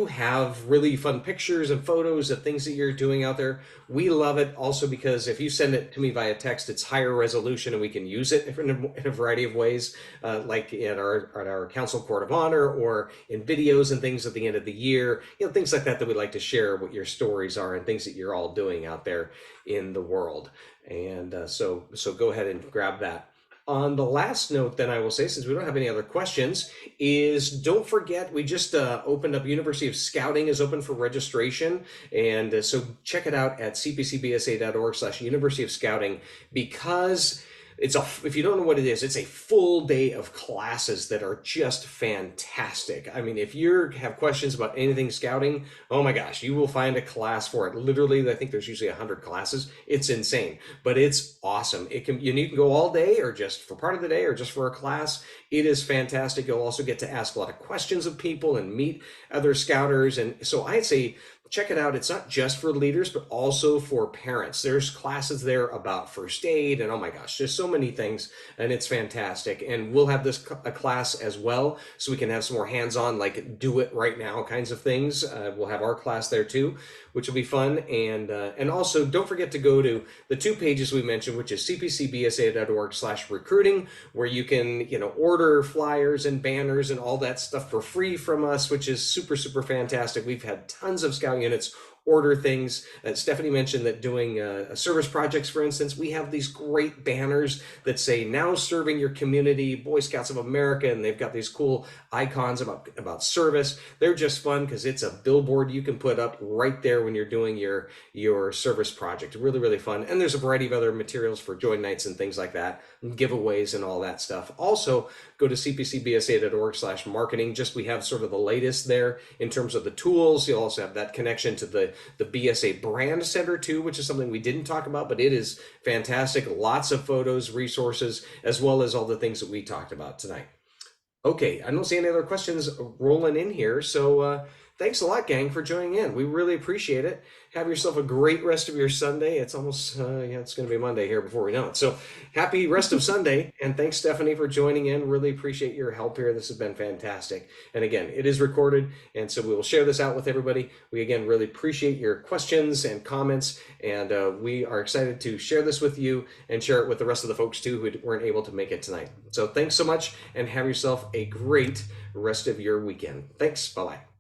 have really fun pictures and photos of things that you're doing out there, we love it. Also, because if you send it to me via text, it's higher resolution, and we can use it in a variety of ways, like at our council court of honor, or in videos and things at the end of the year. Things like that we like to share what your stories are and things that you're all doing out there in the world. And so go ahead and grab that. On the last note, then, I will say, since we don't have any other questions, is don't forget, we just opened up University of Scouting is open for registration. And so check it out at cpcbsa.org/University of Scouting, because if you don't know what it is, it's a full day of classes that are just fantastic. I mean, if you have questions about anything scouting, oh my gosh, you will find a class for it. Literally, I think there's usually 100 classes. It's insane, but it's awesome. You can go all day, or just for part of the day, or just for a class. It is fantastic. You'll also get to ask a lot of questions of people and meet other scouters. And so I'd say check it out. It's not just for leaders, but also for parents. There's classes there about first aid, and oh my gosh, there's so many things, and it's fantastic. And we'll have a class as well, so we can have some more hands-on, like do it right now kinds of things. We'll have our class there too, which will be fun. And also, don't forget to go to the two pages we mentioned, which is cpcbsa.org/recruiting, where you can order flyers and banners and all that stuff for free from us, which is super, super fantastic. We've had tons of scout units order things. Stephanie mentioned that doing service projects, for instance, we have these great banners that say "Now serving your community, Boy Scouts of America," and they've got these cool icons about service. They're just fun because it's a billboard you can put up right there when you're doing your service project. Really, really fun. And there's a variety of other materials for join nights and things like that, and giveaways and all that stuff. Also, go to cpcbsa.org/marketing. Just we have sort of the latest there in terms of the tools. You'll also have that connection to the BSA Brand Center too, which is something we didn't talk about, but it is fantastic. Lots of photos, resources, as well as all the things that we talked about tonight. Okay, I don't see any other questions rolling in here, so thanks a lot, gang, for joining in. We really appreciate it. Have yourself a great rest of your Sunday. It's almost, it's going to be Monday here before we know it. So happy rest of Sunday, and thanks, Stephanie, for joining in. Really appreciate your help here. This has been fantastic. And again, it is recorded, and so we will share this out with everybody. We, again, really appreciate your questions and comments, and we are excited to share this with you and share it with the rest of the folks, too, who weren't able to make it tonight. So thanks so much, and have yourself a great rest of your weekend. Thanks. Bye-bye.